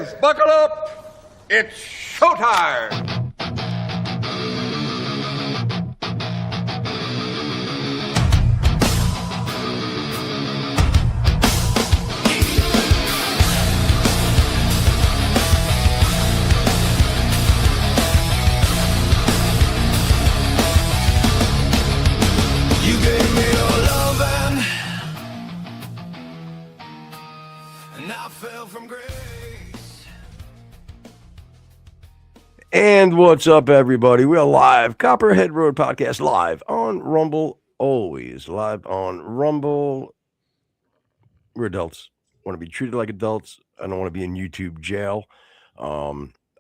fans, buckle up. It's showtime. And what's up, everybody? We are live, Copperhead Road Podcast, live on Rumble, always live on Rumble. We're adults. Want to be treated like adults. I don't want to be in YouTube jail. I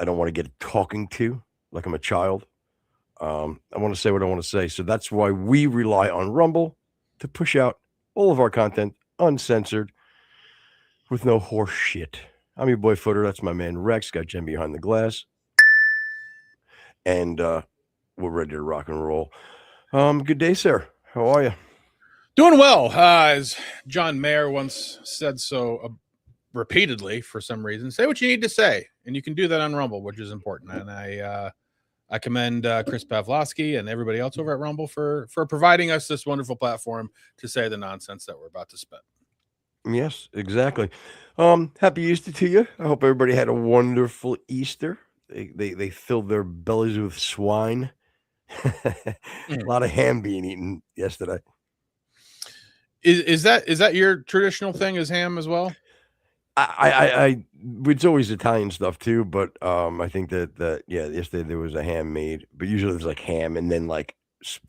don't want to get talking to like I'm a child. I want to say what I want to say. So that's why we rely on Rumble to push out all of our content uncensored with no horse shit. I'm your boy Footer. That's my man Rex. Got Jen behind the glass. And we're ready to rock and roll. Good day, sir. How are you? Doing well. As John Mayer once said so repeatedly for some reason, say what you need to say. And you can do that on Rumble, which is important. And I commend Chris Pavlovsky and everybody else over at Rumble for providing us this wonderful platform to say the nonsense that we're about to spit. Yes, exactly. Happy Easter to you. I hope everybody had a wonderful Easter. They filled their bellies with swine. A lot of ham being eaten yesterday. Is that your traditional thing? Is ham as well? It's always Italian stuff too, but I think that yesterday there was a ham made, but usually there's like ham and then like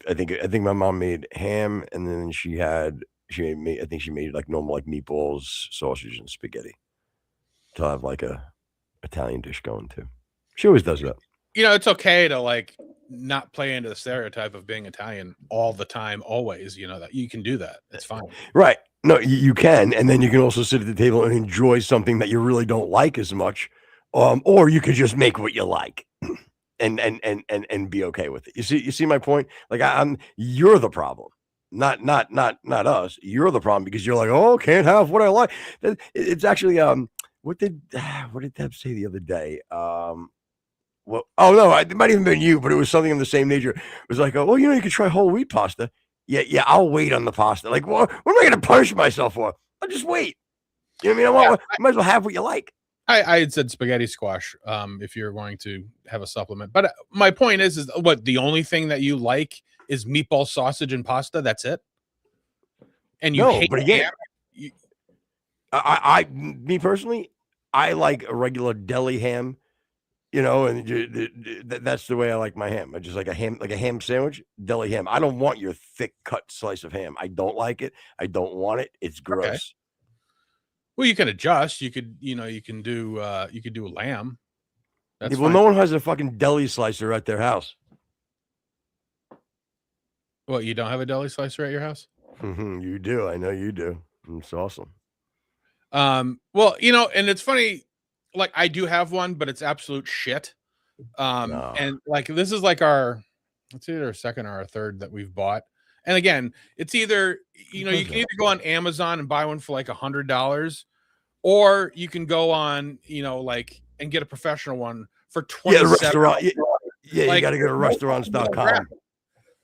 I think my mom made ham and then she made like normal like meatballs, sausage, and spaghetti to have like a Italian dish going too. She always does that. You know, it's okay to like not play into the stereotype of being Italian all the time, always. You know that you can do that. It's fine. Right. No, you can. And then you can also sit at the table and enjoy something that you really don't like as much. Or you could just make what you like and be okay with it. You see my point? Like you're the problem. Not us. You're the problem because you're like, oh, can't have what I like. It's actually what did Deb say the other day? Well, oh no, it might even been you, but it was something in the same nature. It was like, well, you could try whole wheat pasta. Yeah, I'll wait on the pasta. Like, well, what am I going to punish myself for? I'll just wait. You know what I mean? I might as well have what you like. I had said spaghetti squash if you're going to have a supplement. But my point is what the only thing that you like is meatball, sausage, and pasta. That's it. And you hate but again, me personally, I like a regular deli ham. And that's the way I like my ham. I just like a ham sandwich, deli ham. I don't want your thick cut slice of ham. I don't like it. I don't want it. It's gross. Okay. Well, you can adjust. You could do a lamb. That's fine. No one has a fucking deli slicer at their house. Well, you don't have a deli slicer at your house? You do. I know you do. It's awesome. Well, and it's funny. Like I do have one, but it's absolute shit. No. And like this is like it's either our second or our third that we've bought. And again, it's either you can either go on Amazon and buy one for like $100, or you can go on and get a professional one for $27. Yeah, restaurant. Yeah, you got to go to restaurants.com.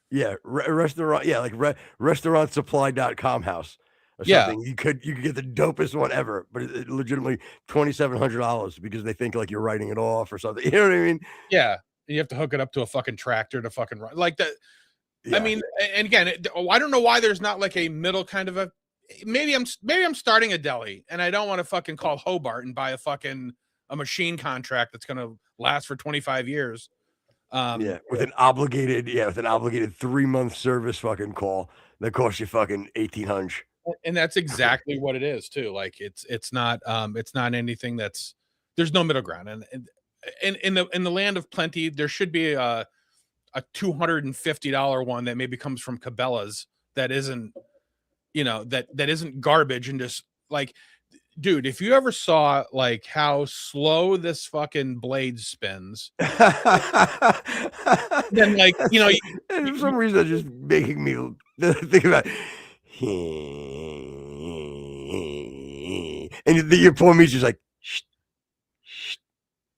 Yeah, restaurant. Yeah, like restaurantsupply.com house. Or something. You could get the dopest one ever, but it legitimately $2,700 because they think like you're writing it off or something. You know what I mean? Yeah, you have to hook it up to a fucking tractor to fucking run like that. Yeah. I mean, and again, I don't know why there's not like a middle kind of a. Maybe I'm starting a deli and I don't want to fucking call Hobart and buy a machine contract that's going to last for 25 years. With an obligated 3-month service fucking call that costs you fucking $1,800. And that's exactly what it is too. Like it's not anything there's no middle ground. And in the land of plenty, there should be a $250 one that maybe comes from Cabela's that isn't, that isn't garbage and just like, dude, if you ever saw like how slow this fucking blade spins, then like, and for some reason, it's just making me think about and your poor me's just like, shh,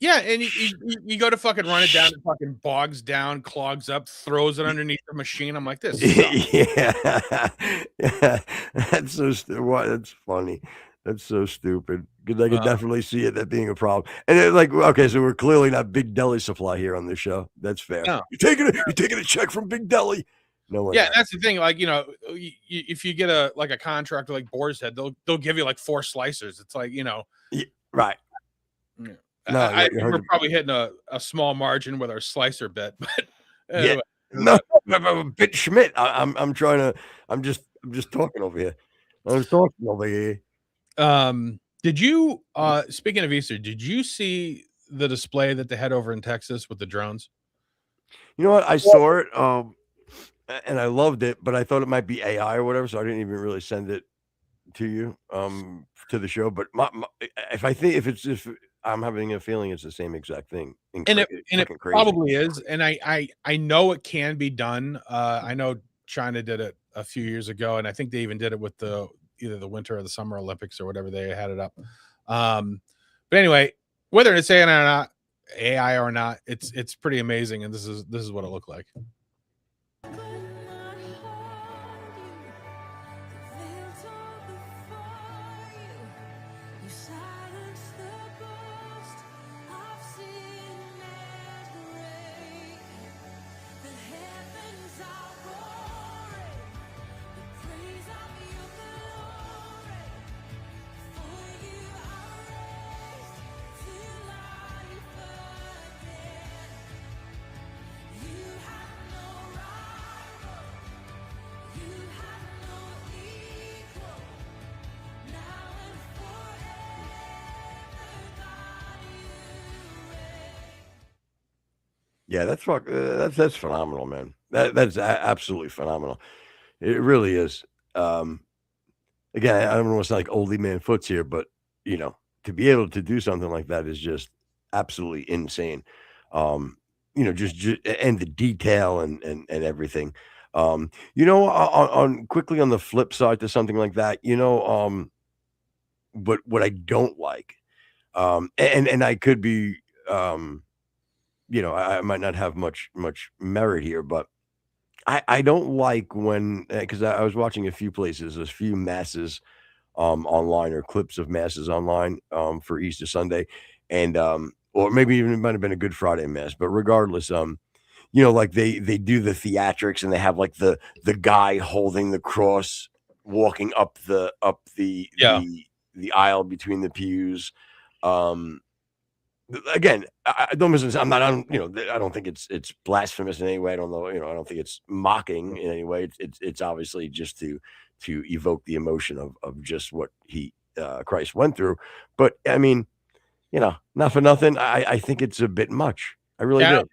Yeah, and you go to fucking run it down, it fucking bogs down, clogs up, throws it underneath the machine. I'm like, this sucks. Yeah, yeah, that's that's funny. That's so stupid because I could definitely see it that being a problem. And then, like, okay, so we're clearly not Big Deli Supply here on this show. That's fair. No. You're taking a check from Big Deli. No one. Yeah, that's the thing. Like, if you get a contractor like Boar's Head, they'll give you like 4 slicers. It's like, Yeah, right. Yeah. No, I think we're probably hitting a small margin with our slicer bit, but yeah, no, Bit Schmidt. I'm just talking over here. I'm talking over here. Did you speaking of Easter, did you see the display that they had over in Texas with the drones? You know what? I saw it, and I loved it, but I thought it might be AI or whatever, so I didn't even really send it to you, to the show. But if I'm having a feeling it's the same exact thing, And it probably is, and I know it can be done. I know China did it a few years ago, and I think they even did it with either the Winter or the Summer Olympics or whatever they had it up. But anyway, whether it's AI or not, it's pretty amazing, and this is what it looked like. Yeah, that's phenomenal, man. That's absolutely phenomenal. It really is. Again, I don't want to sound like oldie man foots here, but to be able to do something like that is just absolutely insane. Just and the detail and everything. On quickly on the flip side to something like that, what I don't like, and I could be, I might not have much merit here, but I don't like when because I was watching a few places, a few masses online or clips of masses online for Easter Sunday, and or maybe even it might have been a Good Friday mass, but regardless, like they do the theatrics and they have like the guy holding the cross walking up the aisle between the pews. Again, I don't misunderstand. I don't think it's blasphemous in any way. I don't know. I don't think it's mocking in any way. It's obviously just to evoke the emotion of just what Christ went through. But I mean, not for nothing. I think it's a bit much. I really do.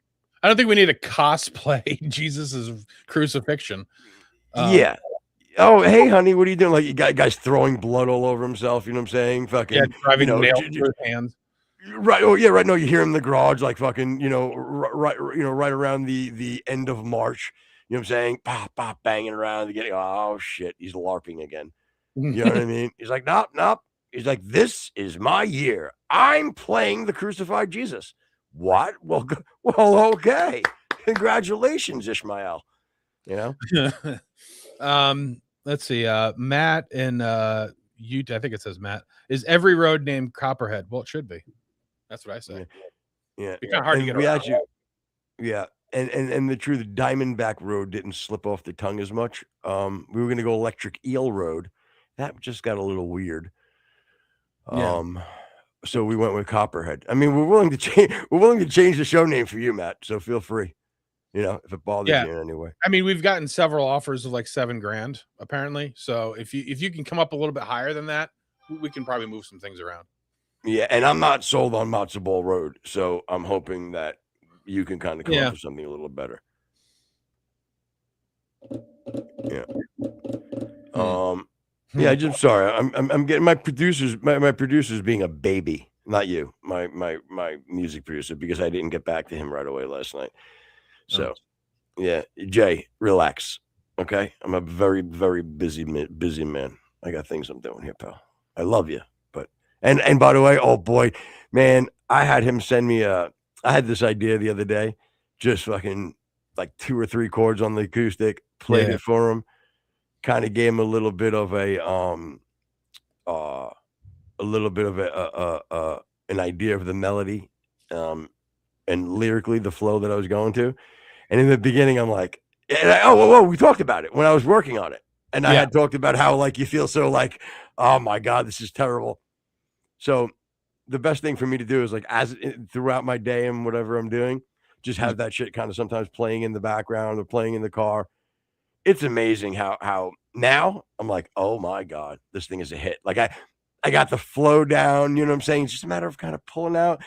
I don't think we need to cosplay Jesus's crucifixion. Yeah. Oh, hey, honey, what are you doing? Like, you got guys throwing blood all over himself. You know what I'm saying? Fucking, driving nails through his hands. Right. Oh, yeah. Right. No, you hear him in the garage, like fucking, right around the end of March. You know what I'm saying? Pop, pop, banging around, getting. Oh shit, he's LARPing again. You know what I mean? He's like, nope. He's like, this is my year. I'm playing the crucified Jesus. What? Well, okay. Congratulations, Ishmael. Let's see. Matt in Utah, I think it says Matt. Is every road named Copperhead? Well, it should be. That's what I say. Yeah. It's kind of hard to get around. Yeah. And the truth, Diamondback Road didn't slip off the tongue as much. We were going to go Electric Eel Road. That just got a little weird. So we went with Copperhead. I mean, we're willing to change the show name for you, Matt. So feel free. If it bothers you in any way. I mean, we've gotten several offers of like $7,000 apparently. So if you can come up a little bit higher than that, we can probably move some things around. Yeah, and I'm not sold on Matzo Ball Road, so I'm hoping that you can kind of come up with something a little better. Yeah. Yeah, I'm sorry. I'm getting my producer's being a baby, not you, my music producer, because I didn't get back to him right away last night. So, yeah, Jay, relax. Okay, I'm a very, very busy man. I got things I'm doing here, pal. I love you, but and by the way, oh boy, man, I had him send me I had this idea the other day, just fucking like 2 or 3 chords on the acoustic, played it for him, kind of gave him a little bit of an idea of the melody, and lyrically the flow that I was going to. And in the beginning, I'm like, whoa, we talked about it when I was working on it. And I had talked about how like you feel so like, oh my God, this is terrible. So the best thing for me to do is like throughout my day and whatever I'm doing, just have that shit kind of sometimes playing in the background or playing in the car. It's amazing how now I'm like, oh my God, this thing is a hit. Like I got the flow down, you know what I'm saying? It's just a matter of kind of pulling out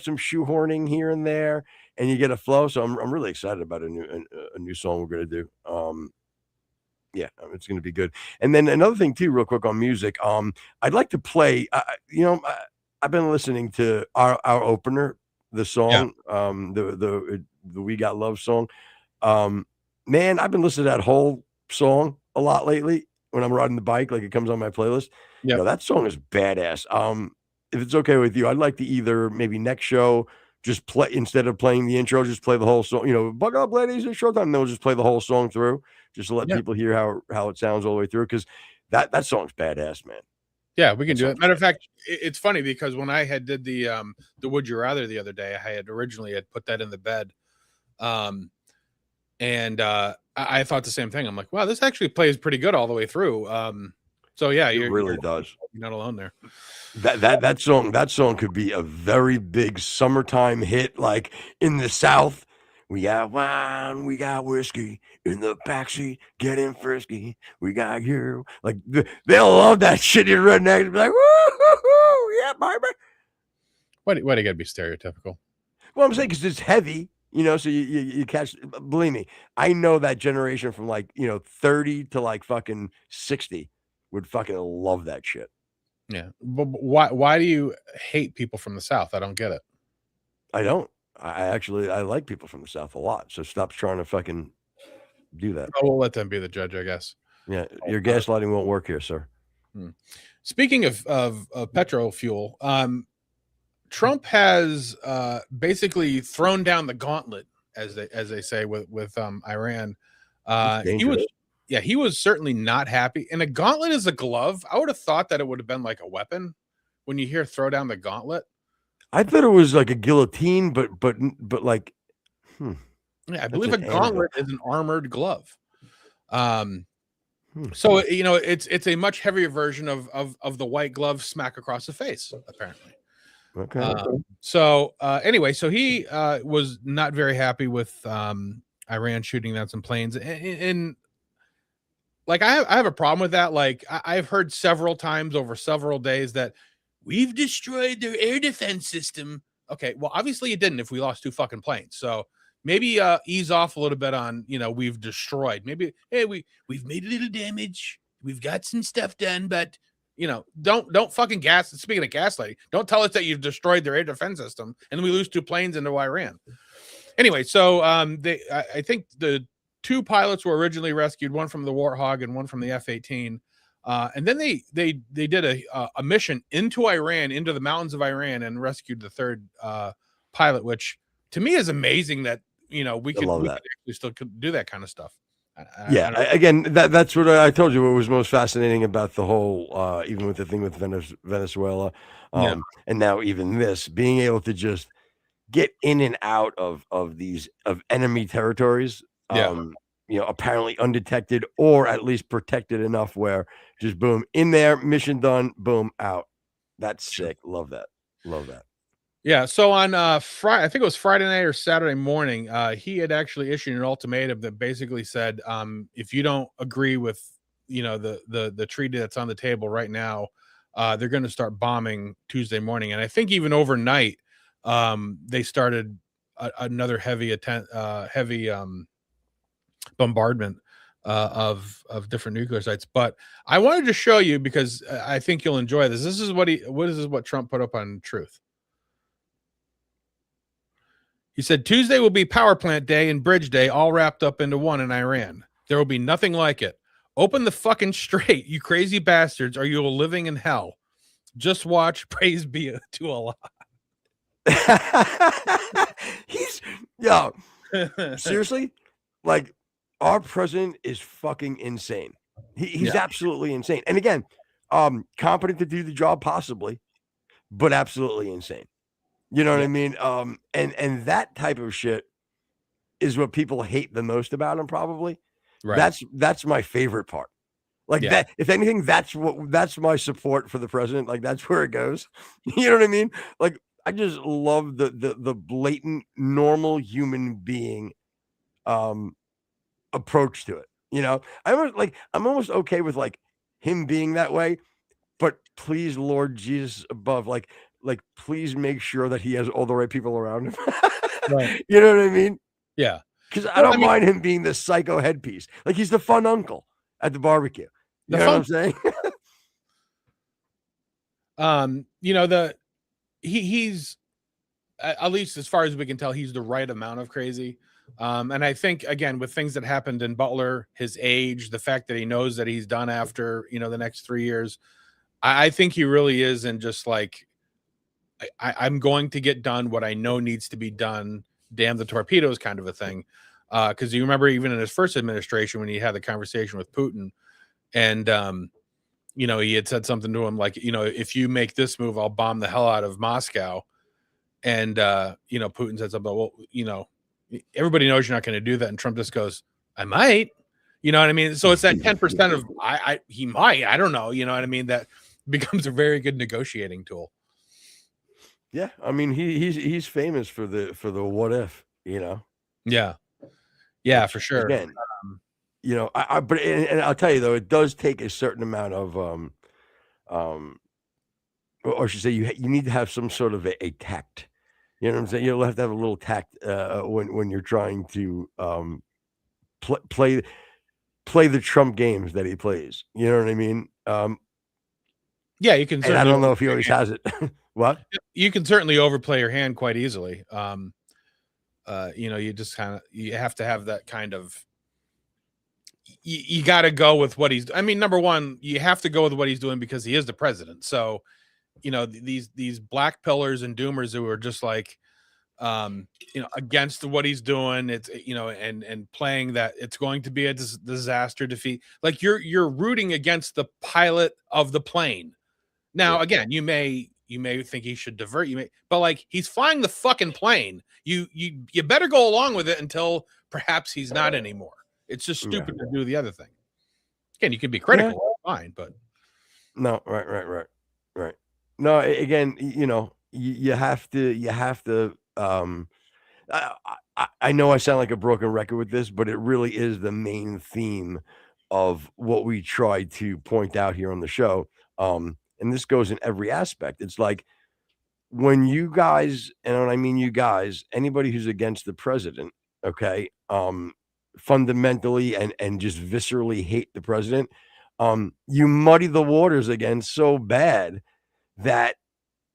some shoehorning here and there, and you get a flow. So I'm really excited about a new song we're gonna do. Yeah, it's gonna be good. And then another thing too, real quick on music. I'd like to play. I've been listening to our opener, the song, the We Got Love song. Man, I've been listening to that whole song a lot lately when I'm riding the bike. Like it comes on my playlist. Yeah, That song is badass. If it's okay with you, I'd like to either maybe next show just play instead of playing the intro, just play the whole song. Buck up, ladies, it's showtime. And they'll just play the whole song through, just to let people hear how it sounds all the way through. Because that song's badass, man. Yeah, we can do it. Matter of fact, it's funny because when I had did the Would You Rather the other day, I had originally put that in the bed, and I thought the same thing. I'm like, wow, this actually plays pretty good all the way through. So yeah, it really does. You're not alone there. That song could be a very big summertime hit, like in the South. We got wine, we got whiskey in the backseat, getting frisky. We got you. Like they'll love that shit in rednecks. Be like, woo, yeah, baby. Why do you gotta be stereotypical? Well, I'm saying because it's heavy, so you catch. Believe me, I know that generation from like 30 to like fucking 60 would fucking love that shit. Yeah, but why do you hate people from the South? I don't get it. I don't. I like people from the South a lot. So stop trying to fucking do that. We'll let them be the judge, I guess. Yeah, your gaslighting won't work here, sir. Speaking of petrol fuel, Trump has basically thrown down the gauntlet, as they say, with Iran. He was certainly not happy. And a gauntlet is a glove. I would have thought that it would have been like a weapon. When you hear throw down the gauntlet, I thought it was like a guillotine, but like, yeah, I believe a gauntlet is an armored glove. So it's a much heavier version of the white glove smack across the face, apparently. Okay. Anyway, so he was not very happy with Iran shooting down some planes, and like I have a problem with that. Like I've heard several times over several days that we've destroyed their air defense system. Okay, well, obviously you didn't if we lost 2 fucking planes. So maybe ease off a little bit on, we've destroyed. Maybe, hey, we've made a little damage. We've got some stuff done, but don't fucking gas. Speaking of gaslighting, don't tell us that you've destroyed their air defense system and we lose 2 planes into Iran. Anyway, so I think the 2 pilots were originally rescued, one from the Warthog and one from the F-18. And then they did a mission into Iran, into the mountains of Iran, and rescued the 3rd pilot, which to me is amazing that we could actually still do that kind of stuff. Again, that's what I told you. What was most fascinating about the whole, even with the thing with Venezuela, and now even this, being able to just get in and out of enemy territories. Apparently undetected or at least protected enough where just boom, in there, mission done, boom, out. That's sick. Love that. Yeah. So on Friday, I think it was Friday night or Saturday morning, he had actually issued an ultimatum that basically said, if you don't agree with, the treaty that's on the table right now, they're going to start bombing Tuesday morning. And I think even overnight, they started another heavy bombardment of different nuclear sites. But I wanted to show you because I think you'll enjoy this. This is what Trump put up on Truth. He said Tuesday will be power plant day and bridge day all wrapped up into one in Iran. There will be nothing like it. Open the fucking straight, you crazy bastards, or you will living in hell. Just watch. Praise be to Allah. He's yo, seriously, like our president is fucking insane. He's absolutely insane. And again, competent to do the job possibly, but absolutely insane. You know what I mean? And that type of shit is what people hate the most about him, probably. Right. That's my favorite part. Like that, if anything, that's my support for the president. Like that's where it goes. You know what I mean? Like I just love the blatant normal human being approach to it. You know, I'm almost okay with like him being that way, but please, Lord Jesus above, like please make sure that he has all the right people around him. Right. You know what I mean? Yeah. Because I don't mind him being the psycho headpiece. Like he's the fun uncle at the barbecue. You know what I'm saying? You know, he's at least as far as we can tell, he's the right amount of crazy. And I think again, with things that happened in Butler, his age, the fact that he knows that he's done after, you know, the next 3 years, I think he really is. And just like, I'm going to get done what I know needs to be done. Damn the torpedoes kind of a thing. Because you remember even in his first administration when he had the conversation with Putin and, you know, he had said something to him like, you know, if you make this move, I'll bomb the hell out of Moscow. And, you know, Putin said something, well, you know, everybody knows you're not going to do that. And Trump just goes, I might, you know what I mean? So it's that 10% of he might, I don't know. You know what I mean? That becomes a very good negotiating tool. Yeah. I mean, he's famous for the what if, you know? Yeah. Yeah, for sure. Again, you know, but I'll tell you though, it does take a certain amount of, or I should say you need to have some sort of a tact. You know what I'm saying? You'll have to have a little tact when you're trying to play the Trump games that he plays. You know what I mean? Yeah, you can. And I don't know if he always has it. What? You can certainly overplay your hand quite easily. You know, you just kind of you have to have that kind of. You got to go with what he's. I mean, number one, you have to go with what he's doing because he is the president. So, you know, these black pillars and doomers who are just like, you know, against what he's doing. It's, you know, and playing that it's going to be a disaster defeat. Like you're rooting against the pilot of the plane. Now, again, you may think he should divert. But like he's flying the fucking plane. You better go along with it until perhaps he's not anymore. It's just stupid to do the other thing. Again, you can be critical, fine, but no, right. No, again, you know, you have to. I know I sound like a broken record with this, but it really is the main theme of what we try to point out here on the show. And this goes in every aspect. It's like when you guys, and when I mean you guys, anybody who's against the president, okay, fundamentally and just viscerally hate the president, you muddy the waters again so bad that,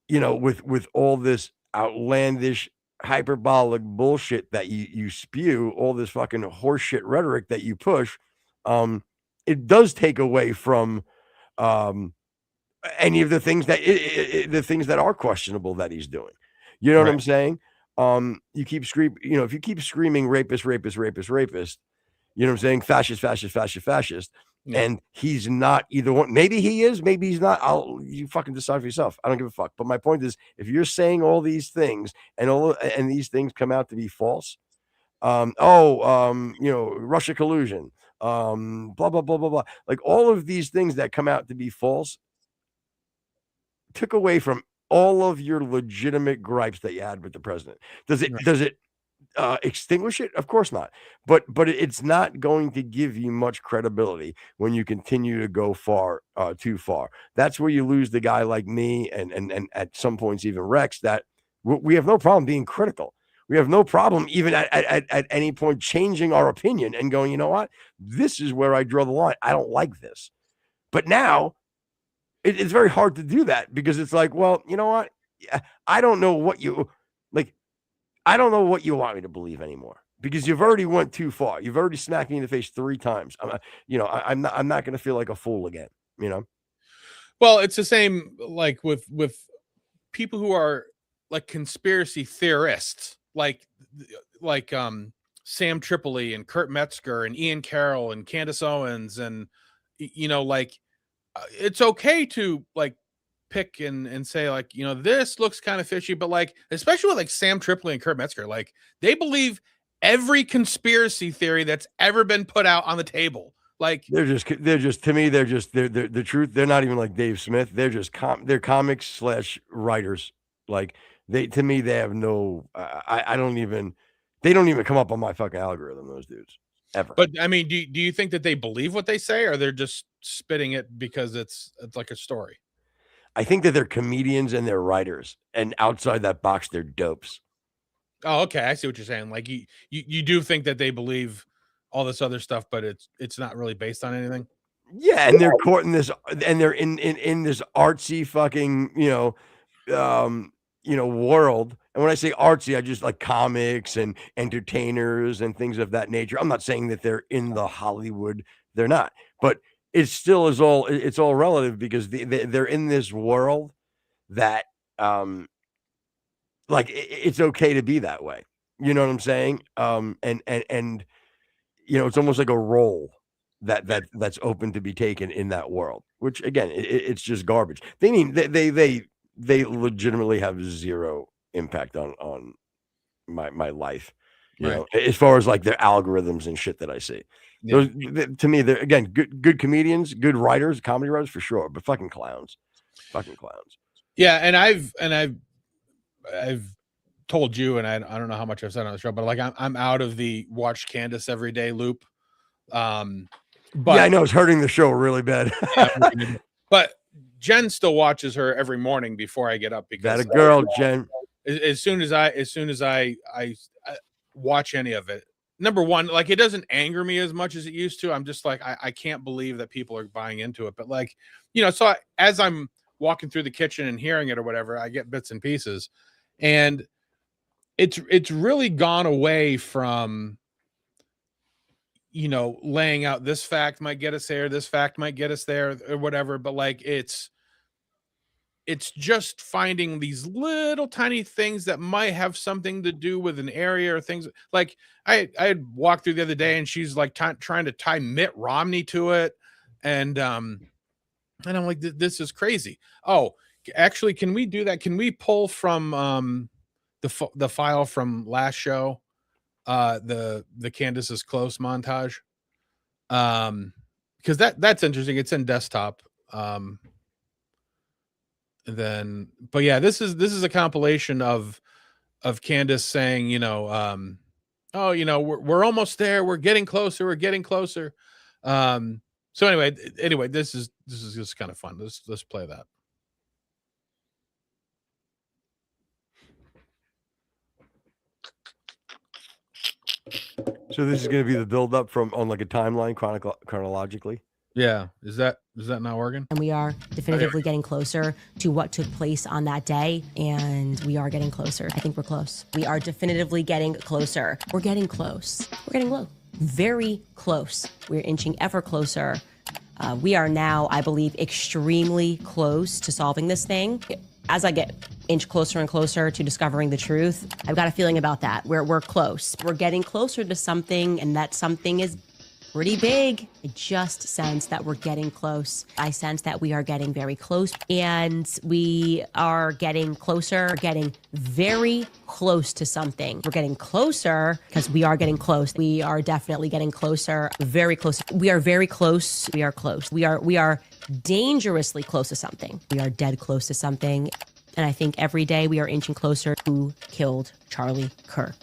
you know, with all this outlandish hyperbolic bullshit that you spew, all this fucking horseshit rhetoric that you push, it does take away from any of the things that are questionable that he's doing. You know what I'm saying? You keep screaming, you know, if you keep screaming rapist, you know what I'm saying? Fascist. Yeah. And he's not either one. Maybe he is, maybe he's not. You fucking decide for yourself. I don't give a fuck. But my point is, if you're saying all these things and these things come out to be false, you know, Russia collusion, blah, blah, blah, blah, blah. Like all of these things that come out to be false took away from all of your legitimate gripes that you had with the president. Does it extinguish it? Of course not. But it's not going to give you much credibility when you continue to go too far. That's where you lose the guy like me and at some points even Rex, that we have no problem being critical. We have no problem even at any point changing our opinion and going, you know what? This is where I draw the line. I don't like this. But now it's very hard to do that because it's like, well, you know what? I don't know what you like. I don't know what you want me to believe anymore because you've already went too far. You've already smacked me in the face 3 times. I'm not going to feel like a fool again, you know? Well, it's the same like with people who are like conspiracy theorists, like Sam Tripoli and Kurt Metzger and Ian Carroll and Candace Owens, and like it's okay to like pick and say like, this looks kind of fishy, but like especially with like Sam Tripoli and Kurt Metzger, like they believe every conspiracy theory that's ever been put out on the table. Like they're just to me, they're the truth. They're not even like Dave Smith. They're just they're comics / writers. Like to me, they have no, they don't even come up on my fucking algorithm, those dudes, ever. But I mean, do you think that they believe what they say, or they're just spitting it because it's like a story? I think that they're comedians and they're writers, and outside that box, they're dopes. Oh, okay. I see what you're saying. Like you do think that they believe all this other stuff, but it's not really based on anything. Yeah, and they're caught in this, and they're in this artsy fucking, world. And when I say artsy, I just like comics and entertainers and things of that nature. I'm not saying that they're in the Hollywood. They're not, but it still is all. It's all relative because they're in this world that, like it's okay to be that way. You know what I'm saying? And it's almost like a role that's open to be taken in that world, which again, it's just garbage. They legitimately have zero impact on my life, as far as like their algorithms and shit that I see. Yeah. Those, to me, they're again good comedians, good writers, comedy writers for sure, but fucking clowns. Yeah, and I've told you, and I don't know how much I've said on the show, but like I'm out of the watch Candace every day loop. But yeah, I know it's hurting the show really bad. But Jen still watches her every morning before I get up because that a girl, Jen. As soon as I watch any of it, number one, like it doesn't anger me as much as it used to. I'm just like I can't believe that people are buying into it. But like, so as I'm walking through the kitchen and hearing it or whatever, I get bits and pieces, and it's really gone away from laying out this fact might get us there, this fact might get us there, or whatever. But like it's just finding these little tiny things that might have something to do with an area or things. Like I had walked through the other day and she's like trying to tie Mitt Romney to it, and I'm like, this is crazy. Oh, actually, can we do that? Can we pull from the file from last show, the Candace is close montage, because that's interesting. It's in desktop. Then, but yeah, this is a compilation of Candace saying, oh, we're almost there, we're getting closer. So anyway, this is just kind of fun. Let's play that. So this is going to be the build up from on like a timeline chronologically. Yeah. Is that not working? And we are definitively getting closer to what took place on that day. And we are getting closer. I think we're close. We are definitively getting closer. We're getting close. We're getting low. Very close. We're inching ever closer. We are now, I believe, extremely close to solving this thing. As I get inch closer and closer to discovering the truth, I've got a feeling about that. We're close. We're getting closer to something, and that something is pretty big. I just sense that we're getting close. I sense that we are getting very close, and we are getting closer, getting very close to something. We're getting closer because we are getting close. We are definitely getting closer, very close. We are very close. We are close. We are dangerously close to something. We are dead close to something. And I think every day we are inching closer to who killed Charlie Kirk.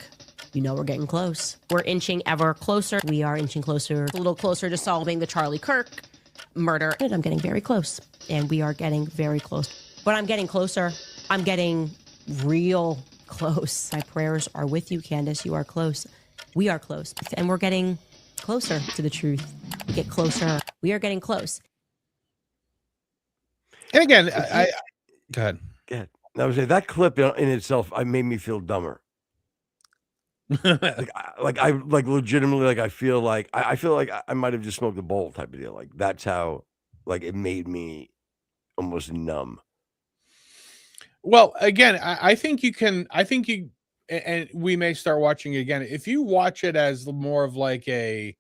We're getting close. We're inching ever closer. We are inching closer, a little closer to solving the Charlie Kirk murder. And I'm getting very close. And we are getting very close. But I'm getting closer. I'm getting real close. My prayers are with you, Candace. You are close. We are close. And we're getting closer to the truth. We get closer. We are getting close. And again, I go ahead. I was saying that clip in itself, I made me feel dumber. I legitimately I feel like I might have just smoked a bowl type of deal. Like that's how it made me almost numb. Well, again, I think you can. I think you, and we may start watching it again if you watch it as more of like a,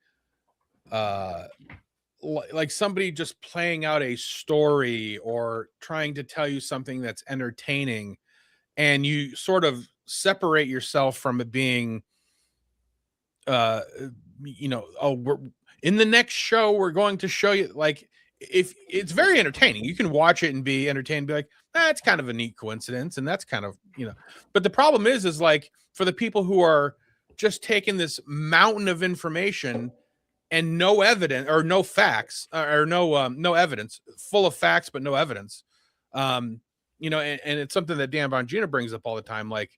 like somebody just playing out a story or trying to tell you something that's entertaining, and you sort of separate yourself from it being, oh, we're in the next show, we're going to show you, like, if it's very entertaining, you can watch it and be entertained, be like, that's kind of a neat coincidence, and that's kind of, but the problem is like, for the people who are just taking this mountain of information and no evidence or no facts or no evidence, full of facts but no evidence, and it's something that Dan Bongino brings up all the time, like,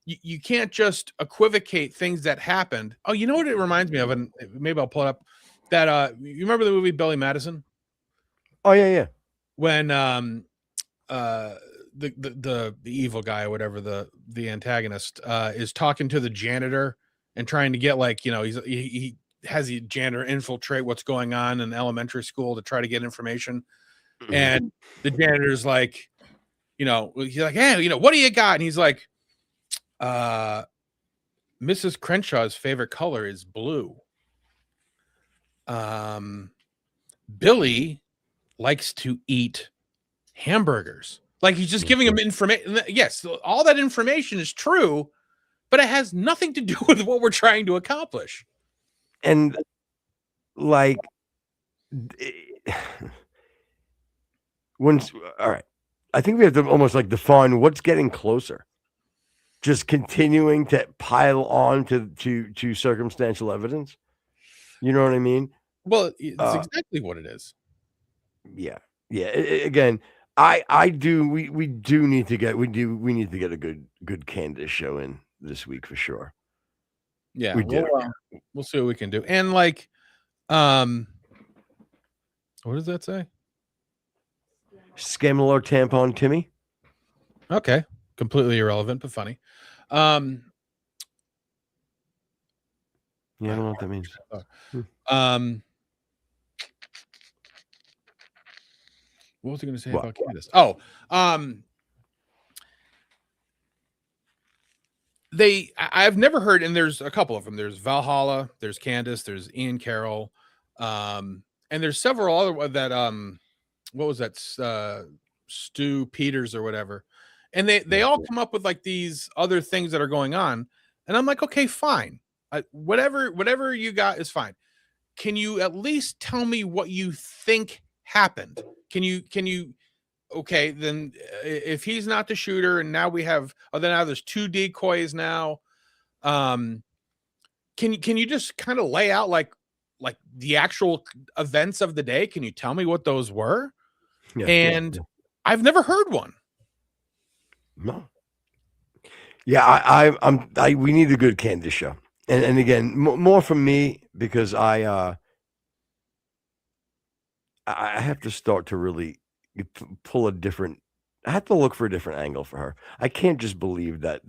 you can't just equivocate things that happened. Oh, you know what it reminds me of, and maybe I'll pull it up. That you remember the movie Billy Madison? Oh yeah. When the evil guy or whatever, the antagonist, is talking to the janitor and trying to get, like, he has the janitor infiltrate what's going on in elementary school to try to get information. And the janitor's like, he's like, hey, what do you got? And he's like, Mrs. Crenshaw's favorite color is blue. Billy likes to eat hamburgers. Like, he's just giving him information. Yes, all that information is true, but it has nothing to do with what we're trying to accomplish. And like, all right, I think we have to almost like define what's getting closer. Just continuing to pile on to circumstantial evidence. You know what I mean? Well, it's exactly what it is. Yeah. Again, I do. We need to get a good Candace show in this week for sure. Yeah, we'll see what we can do. And like, what does that say? Scamular tampon Timmy. Okay, completely irrelevant but funny. Yeah, I don't know what that means. What was I going to say about Candace? Oh, I've never heard, and there's a couple of them. There's Valhalla, there's Candace, there's Ian Carroll, and there's several other that what was that, Stu Peters or whatever, and they all come up with like these other things that are going on, and I'm like, okay, fine, whatever you got is fine. Can you at least tell me what you think happened? Can you okay, then if he's not the shooter, and now we have, then now there's two decoys now, can you just kind of lay out like the actual events of the day? Can you tell me what those were? Yeah. I've never heard one. No. Yeah, we need a good Candace show, and again, more from me, because I have to start to really pull a different. I have to look for a different angle for her. I can't just believe that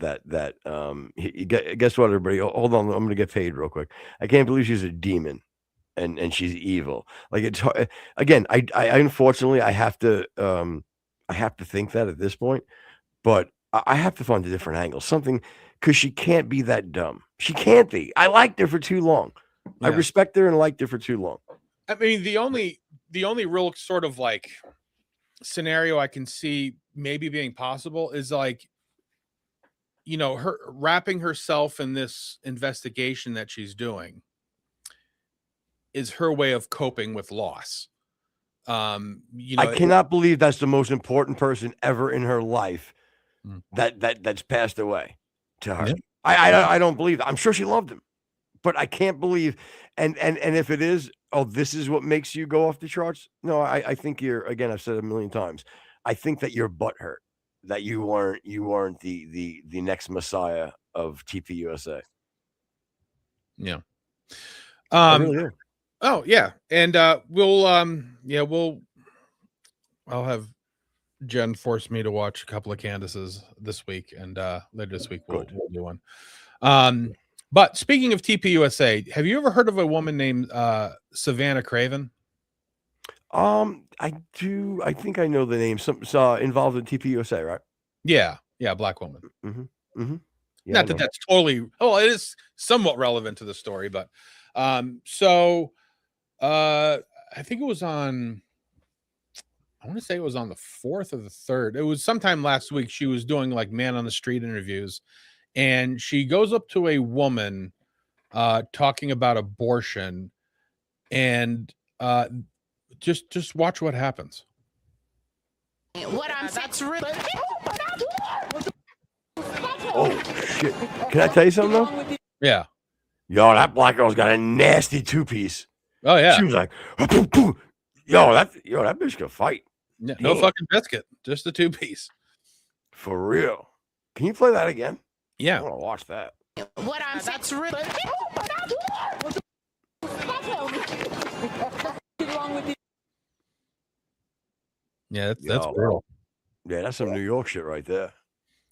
guess what, everybody? Hold on, I'm going to get paid real quick. I can't believe she's a demon and she's evil. Like, it's again, I unfortunately I have to think that at this point, but I have to find a different angle, something, because she can't be that dumb. She can't be. I liked her for too long. Yeah. I respect her and liked her for too long. I mean, the only real sort of like scenario I can see maybe being possible is like, her wrapping herself in this investigation that she's doing is her way of coping with loss. I cannot believe that's the most important person ever in her life that's passed away to her. Yeah. I don't believe that. I'm sure she loved him, but I can't believe. And if it is, this is what makes you go off the charts. No, I think you're, again, I've said it a million times, I think that you're butthurt that you weren't the next messiah of TP USA. Yeah. I really do. Oh yeah. And I'll have Jen force me to watch a couple of Candaces this week, and later this week we'll do one. But speaking of TP USA, have you ever heard of a woman named Savannah Craven? I do. I think I know the name. Some involved in TPUSA, right? Yeah, black woman. Mm-hmm. Mm-hmm. Yeah, Not that that's totally. Oh, it is somewhat relevant to the story, but so I think it was on. I want to say it was on the 4th or the 3rd. It was sometime last week. She was doing like man on the street interviews, and she goes up to a woman talking about abortion, and just watch what happens. What I'm that's really. Oh shit! Can I tell you something though? Yeah. Yo, that black girl's got a nasty 2-piece. Oh yeah. She was like, yo, that bitch can fight. Yeah, no fucking biscuit, just the 2-piece. For real. Can you play that again? Yeah. I want to watch that. What I'm that's really. Yeah, that's brutal. Yeah, that's some New York shit right there.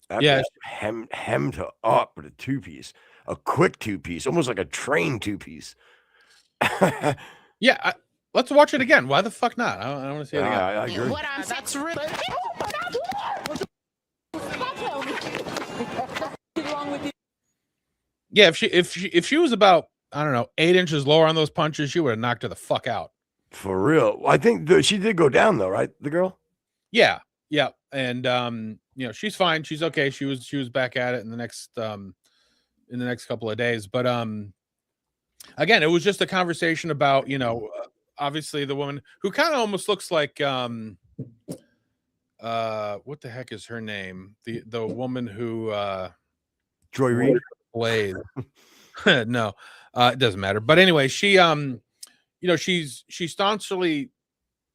That yeah, hemmed her up with a 2-piece, a quick 2-piece, almost like a train 2-piece. Yeah, let's watch it again. Why the fuck not? I want to see it again. I agree. What I'm that's really. Yeah, if she was about, I don't know, 8 inches lower on those punches, she would have knocked her the fuck out. For real. I think she did go down though, right? The girl? Yeah. And you know, she's fine. She's okay. She was back at it in the next couple of days. But again, it was just a conversation about, you know, obviously the woman who kind of almost looks like what the heck is her name? The woman who Joy Reid Blade. No, it doesn't matter. But anyway, she you know, she's staunchly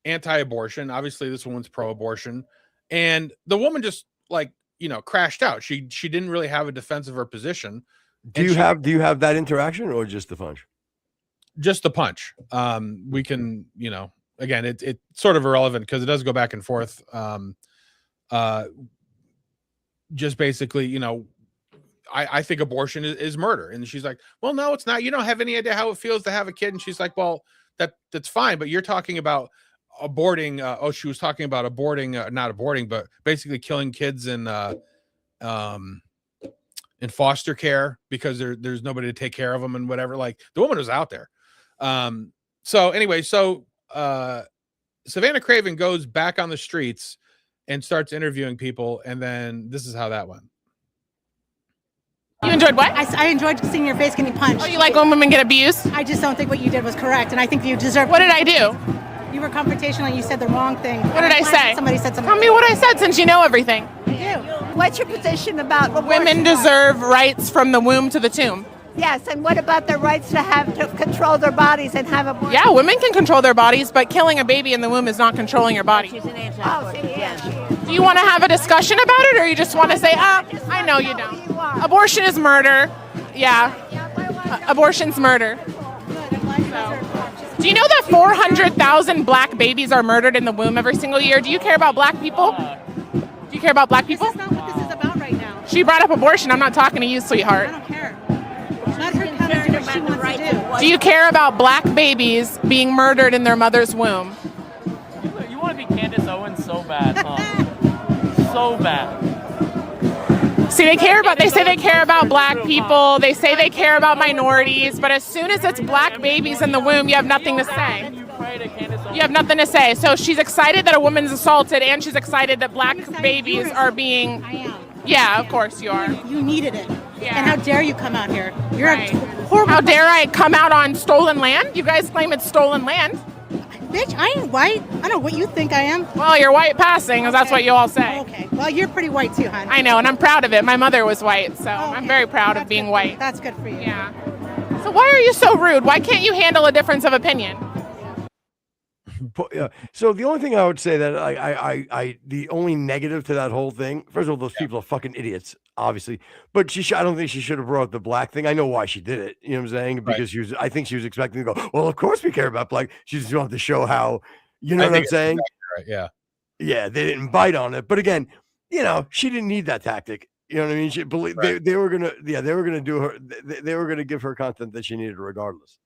anti-abortion. Obviously, this woman's pro-abortion, and the woman just like, you know, crashed out. She didn't really have a defense of her position. Do you have that interaction or just the punch? Just the punch. We can, you know, again, it's sort of irrelevant because it does go back and forth. Just basically, you know, I think abortion is murder. And she's like, well, no, it's not. You don't have any idea how it feels to have a kid. And she's like, well, that's fine. But you're talking about aborting. She was talking about aborting, not aborting, but basically killing kids in foster care because there's nobody to take care of them and whatever. Like, the woman was out there. So anyway, Savannah Craven goes back on the streets and starts interviewing people. And then this is how that went. You enjoyed what? I enjoyed seeing your face getting punched. Oh, you like when women get abused? I just don't think what you did was correct, and I think you deserve. What did I do? You were confrontational and you said the wrong thing. What did I say? Somebody said something. Tell me what I said since you know everything. You do. What's your position about abortion? Women deserve rights from the womb to the tomb. Yes, and what about their rights to control their bodies and have abortion? Yeah, women can control their bodies, but killing a baby in the womb is not controlling your body. She's an anti-abortion. She is. Do you want to have a discussion about it, or you just want to say, I know you don't. Abortion is murder. Yeah. Abortion's murder. Do you know that 400,000 black babies are murdered in the womb every single year? Do you care about black people? Do you care about black people? This is not what this is about right now. She brought up abortion. I'm not talking to you, sweetheart. I don't care. Let her come and do what she wants to do. Do you care about black babies being murdered in their mother's womb? You want to be Candace Owens so bad, huh? So bad. See, they say they care about black people. They say they care about minorities. But as soon as it's black babies in the womb, you have nothing to say. You have nothing to say. So she's excited that a woman's assaulted, and she's excited that black babies are being. I am. Yeah, of course you are. You needed it. Yeah. And how dare you come out here? You're Right. a horrible. How dare I come out on stolen land? You guys claim it's stolen land. Bitch, I ain't white. I don't know what you think I am. Well, you're white passing, 'cause that's what you all say. Okay. Well, you're pretty white too, hon. I know, and I'm proud of it. My mother was white, so I'm very proud of being white. That's good for you. Yeah. So why are you so rude? Why can't you handle a difference of opinion? Yeah. So the only thing I would say that I the only negative to that whole thing, first of all, those people are fucking idiots, obviously. But I don't think she should have brought the black thing. I know why she did it. You know what I'm saying? Because I think she was expecting to go, well, of course we care about black. She just wanted to show how, you know what I'm saying? Exactly right, yeah. Yeah, they didn't bite on it. But again, you know, she didn't need that tactic. You know what I mean? She believe they were gonna do her. They were gonna give her content that she needed regardless.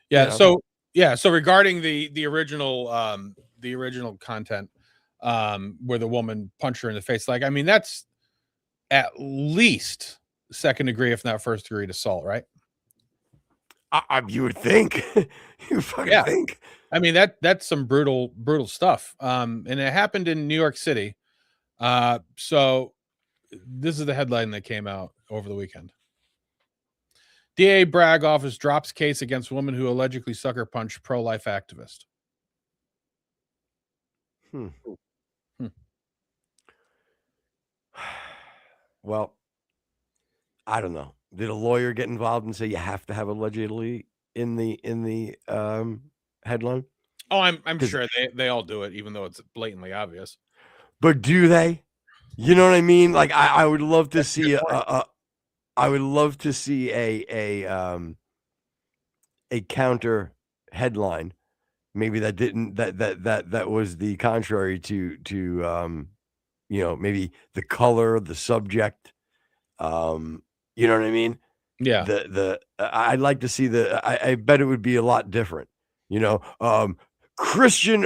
Yeah. You know? So Yeah. So regarding the original content, where the woman punched her in the face, like, I mean, that's at least second degree, if not first degree assault, right? You would think. You fucking Yeah. think. I mean, that's some brutal stuff. And it happened in New York City. So this is the headline that came out over the weekend. DA Bragg office drops case against woman who allegedly sucker punched pro-life activist. Well, I don't know. Did a lawyer get involved and say you have to have allegedly in the headline? Oh, I'm sure they all do it, even though it's blatantly obvious. But do they? You know what I mean? Like I would love to see I would love to see a counter headline, maybe that was the contrary to maybe the color, the subject. You know what I mean? Yeah. I'd like to see I bet it would be a lot different. Christian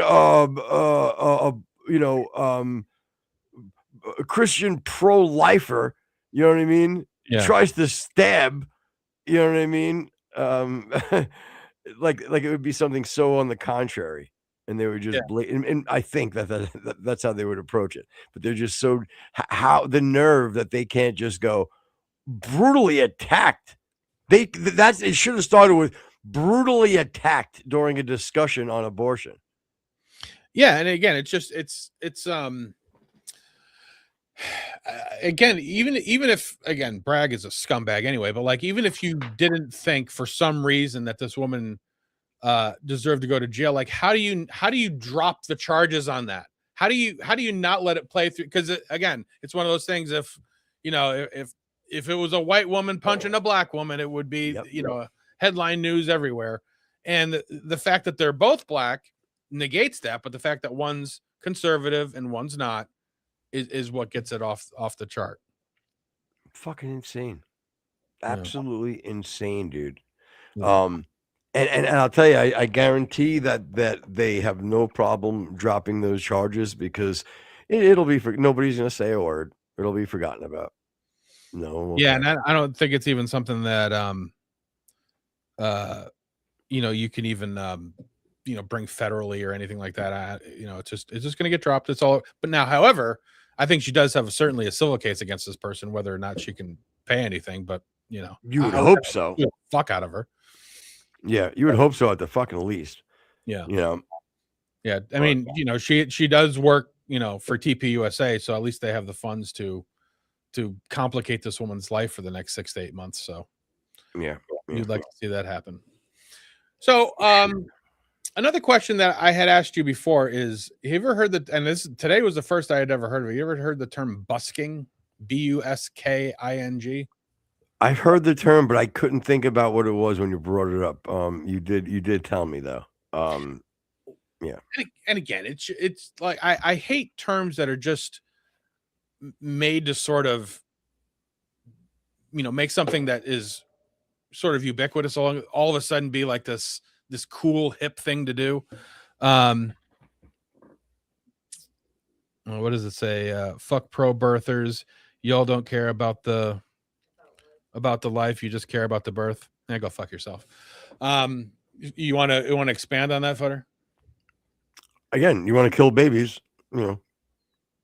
Christian pro-lifer, you know what I mean? Yeah. Tries to stab, you know what I mean? Like it would be something so on the contrary, and they would just and I think that's how they would approach it. But they're just so how the nerve that they can't just go brutally attacked. It should have started with brutally attacked during a discussion on abortion. Yeah, and again, it's again, even if, again, Bragg is a scumbag anyway, but like, even if you didn't think for some reason that this woman deserved to go to jail, like, how do you drop the charges on that? How do you not let it play through? Because again, it's one of those things. If it was a white woman punching a black woman, it would be headline news everywhere. And the fact that they're both black negates that, but the fact that one's conservative and one's not is what gets it off the chart. Fucking insane. Absolutely insane, dude. Yeah. And I'll tell you, I guarantee that they have no problem dropping those charges, because it'll be nobody's going to say a word. It'll be forgotten about. No. Yeah, and I don't think it's even something that you can even bring federally or anything like that. It's just going to get dropped. It's all. But now, however, I think she does have certainly a civil case against this person, whether or not she can pay anything. But you would hope so. Fuck out of her. Yeah, you would hope so at the fucking least. Yeah. Yeah. I mean, she does work, for TPUSA, so at least they have the funds to complicate this woman's life for the next 6 to 8 months. So yeah. You'd like to see that happen. So another question that I had asked you before is, have you ever heard today was the first I had ever heard of it. You ever heard the term busking? BUSKING? I've heard the term, but I couldn't think about what it was when you brought it up. You did tell me though. Yeah. And again, it's like, I hate terms that are just made to sort of, make something that is sort of ubiquitous all of a sudden be like this cool hip thing to do. What does it say? Fuck pro birthers. Y'all don't care about the life, you just care about the birth. Go fuck yourself. You want to expand on that, Footer? Again, you want to kill babies,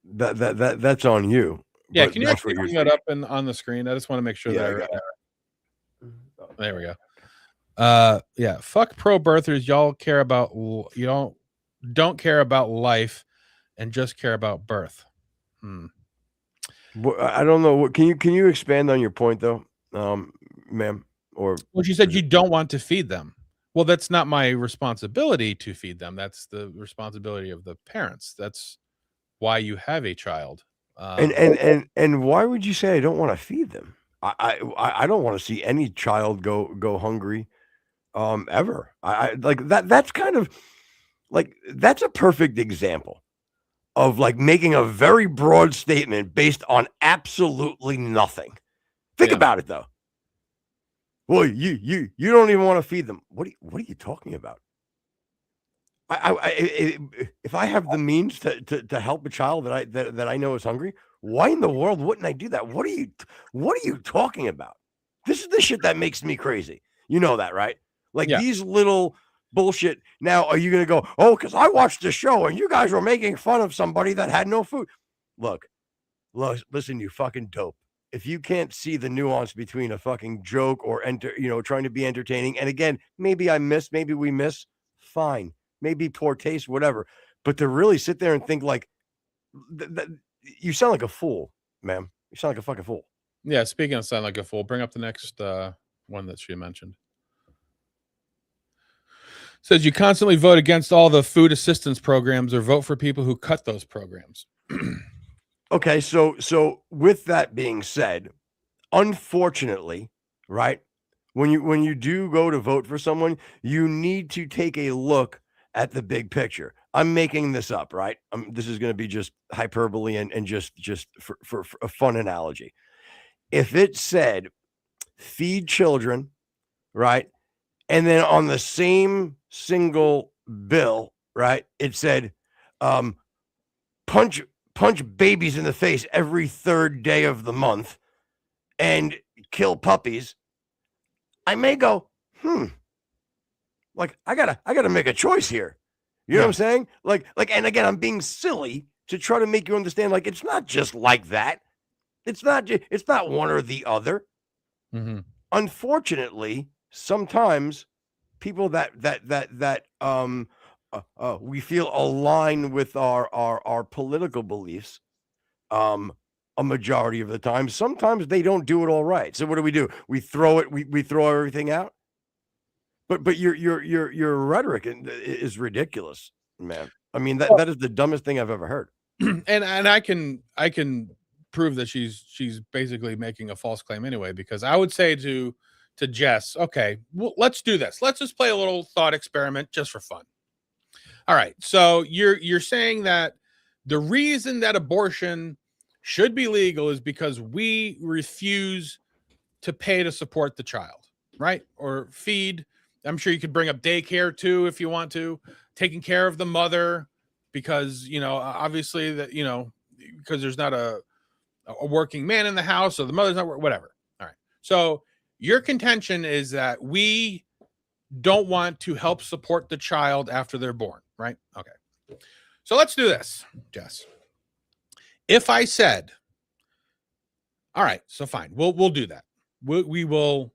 that's on you. Yeah, can you actually bring that up on the screen? I just want to make sure that there we go. Yeah, fuck pro birthers. Y'all care about don't care about life and just care about birth. I don't know. Can you expand on your point though, ma'am? Well, she said you don't want to feed them. Well, that's not my responsibility to feed them. That's the responsibility of the parents. That's why you have a child. And why would you say I don't want to feed them? I don't want to see any child go hungry, ever. I like that. That's kind of like, that's a perfect example of like making a very broad statement based on absolutely nothing. Think about it though. Well, you don't even want to feed them. What are you talking about? If I have the means to help a child that I know is hungry, why in the world wouldn't I do that? What are you talking about? This is the shit that makes me crazy. You know that, right? Like these little bullshit. Now, are you going to go, oh, because I watched the show and you guys were making fun of somebody that had no food? Look, listen, you fucking dope. If you can't see the nuance between a fucking joke or trying to be entertaining, and again, maybe we miss, fine. Maybe poor taste, whatever. But to really sit there and think like, you sound like a fool, ma'am. You sound like a fucking fool. Yeah, speaking of sound like a fool, bring up the next one that she mentioned. Says you constantly vote against all the food assistance programs or vote for people who cut those programs. Okay, so with that being said, unfortunately, right, when you do go to vote for someone, you need to take a look at the big picture. I'm making this up, right? This is going to be just hyperbole and just for a fun analogy. If it said feed children, right, and then on the same single bill, right, it said punch babies in the face every third day of the month and kill puppies, I may go, like I gotta make a choice here. You know what I'm saying? Like, and again, I'm being silly to try to make you understand. Like, it's not just like that. It's not one or the other. Mm-hmm. Unfortunately, sometimes people that we feel align with our political beliefs, a majority of the time, sometimes they don't do it all right. So what do? We throw it. We throw everything out. But your rhetoric is ridiculous, man. I mean, that is the dumbest thing I've ever heard. And I can prove that she's basically making a false claim anyway, because I would say to Jess, okay, well, let's do this. Let's just play a little thought experiment just for fun. All right. So you're saying that the reason that abortion should be legal is because we refuse to pay to support the child, right? Or feed. I'm sure you could bring up daycare too, if you want to, taking care of the mother, because, obviously that, because there's not a working man in the house, so the mother's not, whatever. All right. So your contention is that we don't want to help support the child after they're born, right? Okay. So let's do this, Jess. If I said, all right, so fine, we'll do that. We will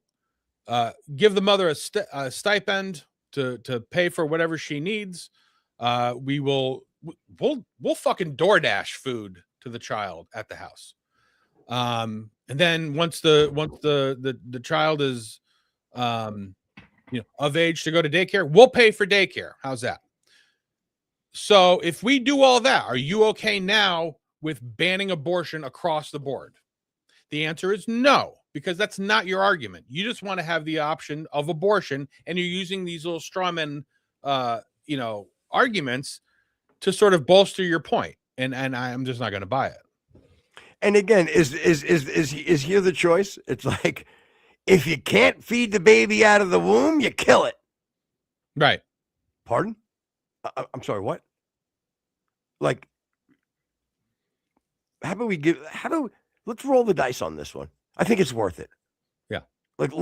give the mother a stipend to pay for whatever she needs. We'll fucking DoorDash food to the child at the house. And then once the child is of age to go to daycare, we'll pay for daycare. How's that? So if we do all that, are you okay now with banning abortion across the board? The answer is no, because that's not your argument. You just want to have the option of abortion, and you're using these little strawman, arguments to sort of bolster your point. And I'm just not going to buy it. And again, is here the choice? It's like, if you can't feed the baby out of the womb, you kill it. Right. Pardon? I'm sorry, what? Like, let's roll the dice on this one. I think it's worth it. Yeah. Like,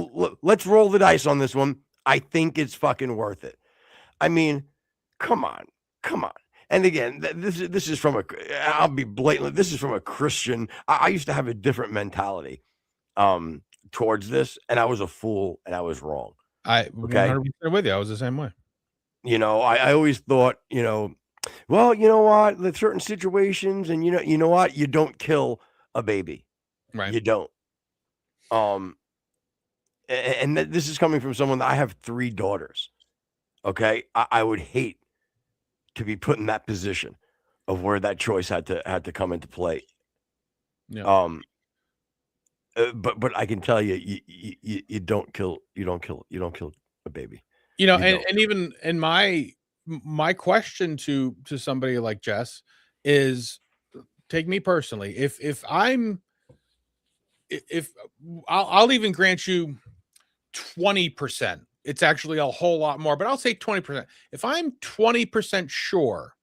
let's roll the dice on this one. I think it's fucking worth it. I mean, come on. And again, this is from I'll be blatant. This is from a Christian. I used to have a different mentality towards this, and I was a fool and I was wrong. I 100% with you. I was the same way. I always thought, well, you know what? There's certain situations, and you know what? You don't kill a baby. Right. You don't. And this is coming from someone that I have 3 daughters. Okay. I would hate to be put in that position of where that choice had to come into play. Yeah. But I can tell you don't kill a baby. And even in my question to somebody like Jess is, take me personally, if I'll even grant you 20% it's actually a whole lot more, but I'll say 20%. If I'm 20% sure,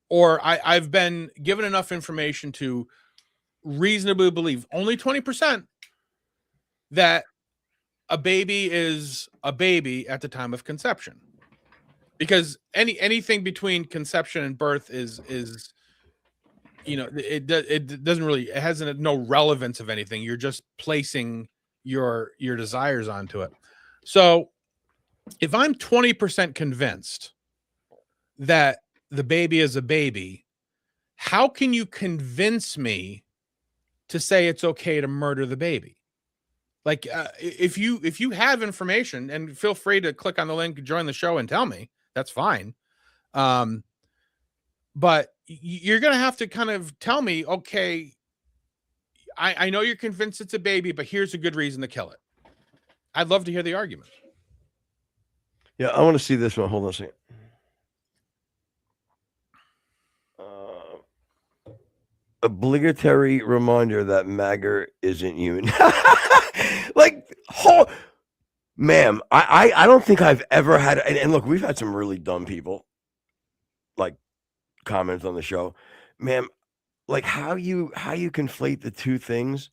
or I've been given enough information to reasonably believe only 20% that a baby is a baby at the time of conception, because anything between conception and birth is it doesn't really, it has no relevance of anything. You're just placing your desires onto it. So if I'm 20% convinced that the baby is a baby, how can you convince me to say it's okay to murder the baby? Like, if you have information, and feel free to click on the link, join the show, and tell me, that's fine. But you're going to have to kind of tell me, okay, I know you're convinced it's a baby, but here's a good reason to kill it. I'd love to hear the argument. Yeah, I want to see this one. Hold on a second. Obligatory reminder that MAGA isn't human. Like, ma'am, I don't think I've ever had, and look, we've had some really dumb people like comment on the show, ma'am. Like, how you conflate the two things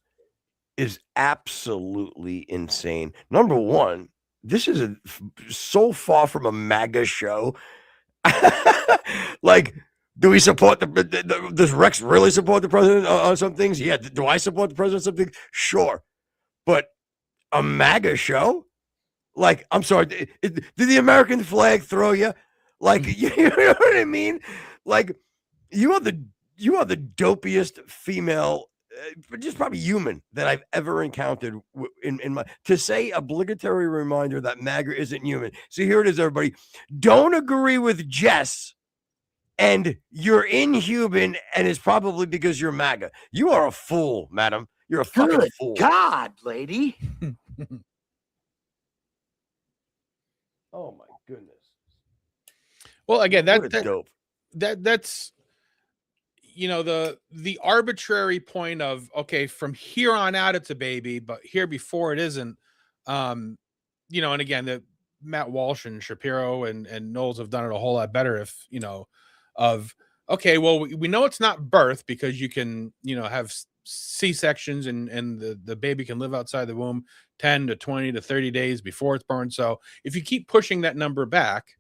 is absolutely insane. Number one, this is so far from a MAGA show. Like, do we support does Rex really support the president on some things? Yeah. Do I support the president on some things? Sure. But a MAGA show? Like, I'm sorry, did the American flag throw you? Like, you know what I mean? Like, you are the dopiest female, just probably human, that I've ever encountered in my, to say obligatory reminder that MAGA isn't human. So here it is, everybody. Don't agree with Jess, and you're inhuman, and it's probably because you're MAGA. You are a fool, madam. You're a fucking fool. God, lady. Oh my goodness. Well, again, What a dope. That's the arbitrary point of, okay, from here on out it's a baby, but here before it isn't. And again, the Matt Walsh and Shapiro and Knowles have done it a whole lot better. If okay, well, we know it's not birth because you can have C-sections and the baby can live outside the womb 10 to 20 to 30 days before it's born. So if you keep pushing that number back,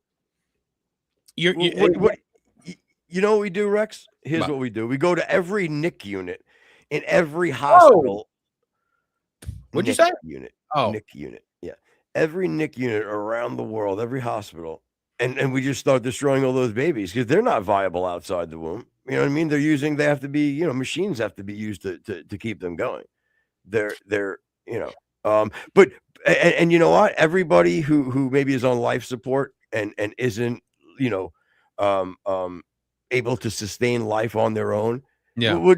you know what we do, Rex? Here's what we do. We go to every NIC unit in every hospital. What'd you say? Unit. Oh, NIC unit. Yeah. Every NIC unit around the world, every hospital. And we just start destroying all those babies because they're not viable outside the womb. You know what I mean? They have to be, machines have to be used to keep them going. They're but you know what? Everybody who maybe is on life support and isn't, able to sustain life on their own. Yeah. We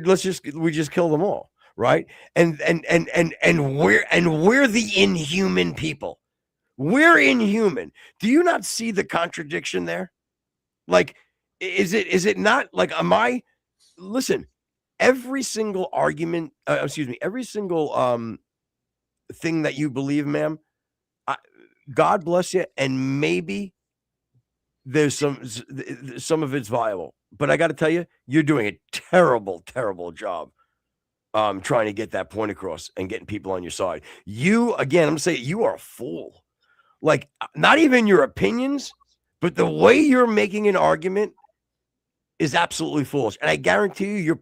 just kill them all. Right. And we're the inhuman people. We're inhuman. Do you not see the contradiction there? Like, is it not like, listen, every single argument, every single thing that you believe, ma'am, God bless you. And maybe there's some of it's viable, but I got to tell you, you're doing a terrible, terrible job trying to get that point across and getting people on your side. I'm going to say you are a fool. Like, not even your opinions, but the way you're making an argument is absolutely foolish. And I guarantee you, you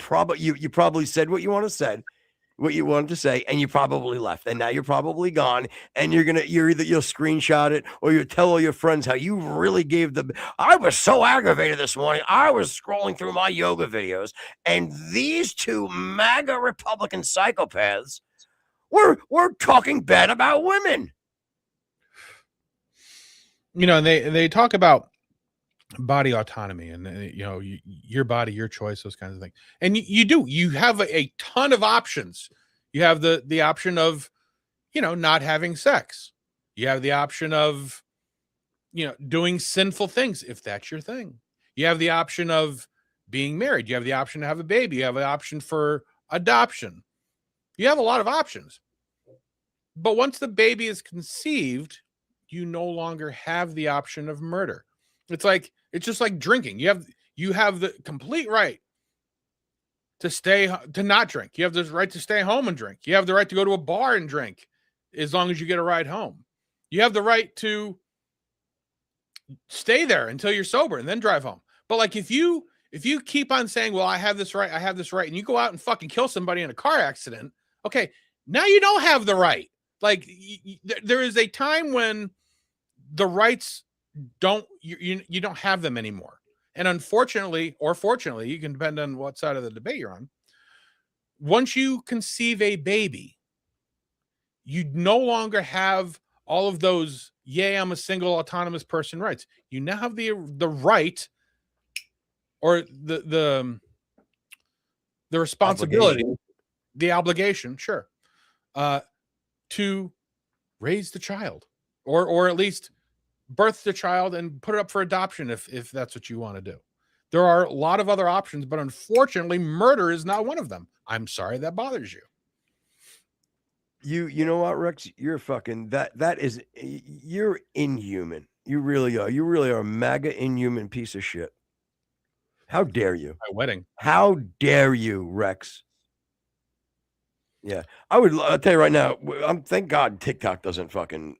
probably said what you wanted to say, and you probably left, and now you're probably gone, and you'll screenshot it, or you'll tell all your friends how you really gave I was so aggravated this morning. I was scrolling through my yoga videos, and these two MAGA Republican psychopaths were talking bad about women. And they talk about body autonomy and your body, your choice, those kinds of things. And you have a ton of options. You have the option of not having sex. You have the option of doing sinful things if that's your thing. You have the option of being married. You have the option to have a baby. You have an option for adoption. You have a lot of options. But once the baby is conceived, you no longer have the option of murder. It's just like drinking. You have the complete right to not drink. You have the right to stay home and drink. You have the right to go to a bar and drink as long as you get a ride home. You have the right to stay there until you're sober and then drive home. But like if you keep on saying, well, I have this right, and you go out and fucking kill somebody in a car accident, okay, now you don't have the right. Like there is a time when the rights you don't have them anymore. And unfortunately, or fortunately, you can depend on what side of the debate you're on. Once you conceive a baby, you no longer have all of those, yay, I'm a single autonomous person rights. You now have the right or the responsibility, the obligation, sure, to raise the child or at least birth the child and put it up for adoption if that's what you want to do. There are a lot of other options, but unfortunately, murder is not one of them. I'm sorry that bothers you. You know what, Rex? You're fucking you're inhuman. You really are. You really are a MAGA inhuman piece of shit. How dare you? My wedding. How dare you, Rex? Yeah, I'll tell you right now. Thank God TikTok doesn't fucking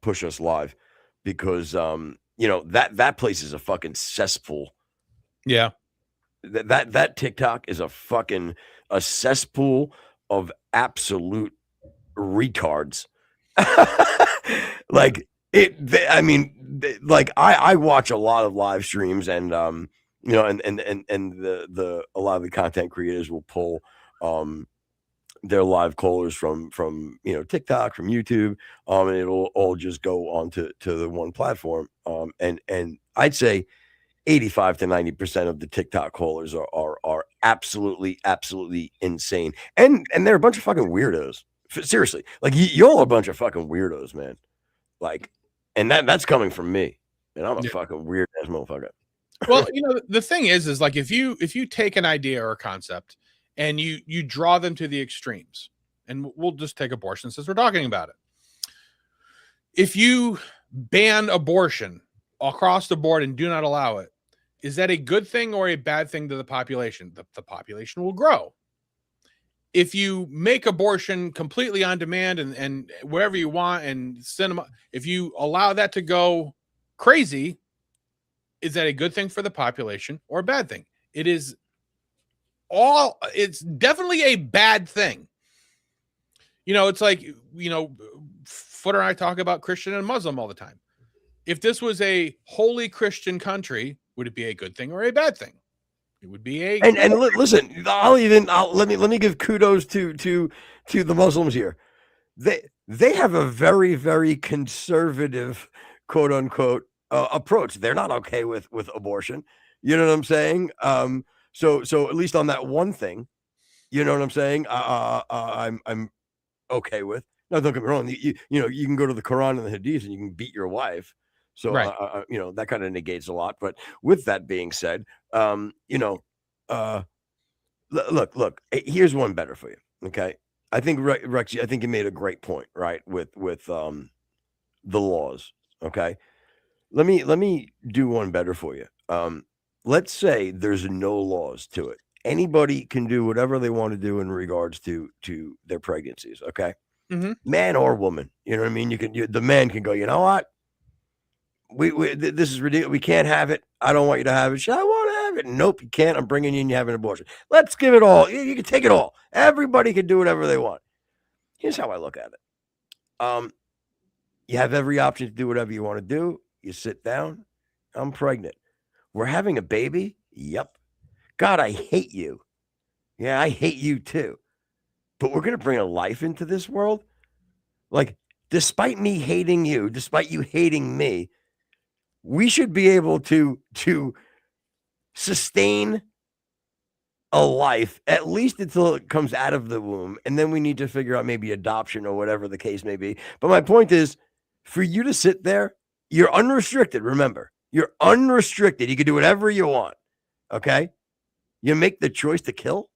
push us live, because that place is a fucking cesspool. Yeah, that TikTok is a cesspool of absolute retards. Like I watch a lot of live streams, and and a lot of the content creators will pull their live callers from TikTok, from YouTube, and it'll all just go on to the one platform. And I'd say 85 to 90% of the TikTok callers are absolutely insane, and they're a bunch of fucking weirdos. Seriously, like y'all are a bunch of fucking weirdos, man. Like, and that's coming from me, and I'm a fucking weird ass motherfucker. Well, the thing is like if you take an idea or a concept and you draw them to the extremes, and we'll just take abortion since we're talking about it. If you ban abortion across the board and do not allow it, is that a good thing or a bad thing to the population? The population will grow. If you make abortion completely on demand and wherever you want and cinema, if you allow that to go crazy, is that a good thing for the population or a bad thing? It's definitely a bad thing. It's like, Footer and I talk about Christian and Muslim all the time. If this was a holy Christian country, would it be a good thing or a bad thing? It would be a listen. Let me give kudos to the Muslims here. They have a very, very conservative, quote unquote, approach. They're not okay with abortion. You know what I'm saying? So at least on that one thing, you know what I'm saying? I'm okay with. Now, don't get me wrong. You can go to the Quran and the Hadith and you can beat your wife. So, right. That kind of negates a lot. But with that being said, look, here's one better for you. Okay. I think, Rex, I think you made a great point, right? With the laws. Okay. Let me do one better for you. Let's say there's no laws to it. Anybody can do whatever they want to do in regards to their pregnancies. Okay. Mm-hmm. Man or woman. You know what I mean? The man can go, you know what? This is ridiculous. We can't have it. I don't want you to have it. I want to have it. Nope, you can't. I'm bringing you in. You have an abortion. Let's give it all. You can take it all. Everybody can do whatever they want. Here's how I look at it. You have every option to do whatever you want to do. You sit down. I'm pregnant. We're having a baby. Yep. God, I hate you. Yeah, I hate you too. But we're going to bring a life into this world. Like, despite me hating you, despite you hating me, we should be able to sustain a life at least until it comes out of the womb. And then we need to figure out maybe adoption or whatever the case may be. But my point is, for you to sit there, you're unrestricted. Remember, you're unrestricted. You can do whatever you want. Okay. You make the choice to kill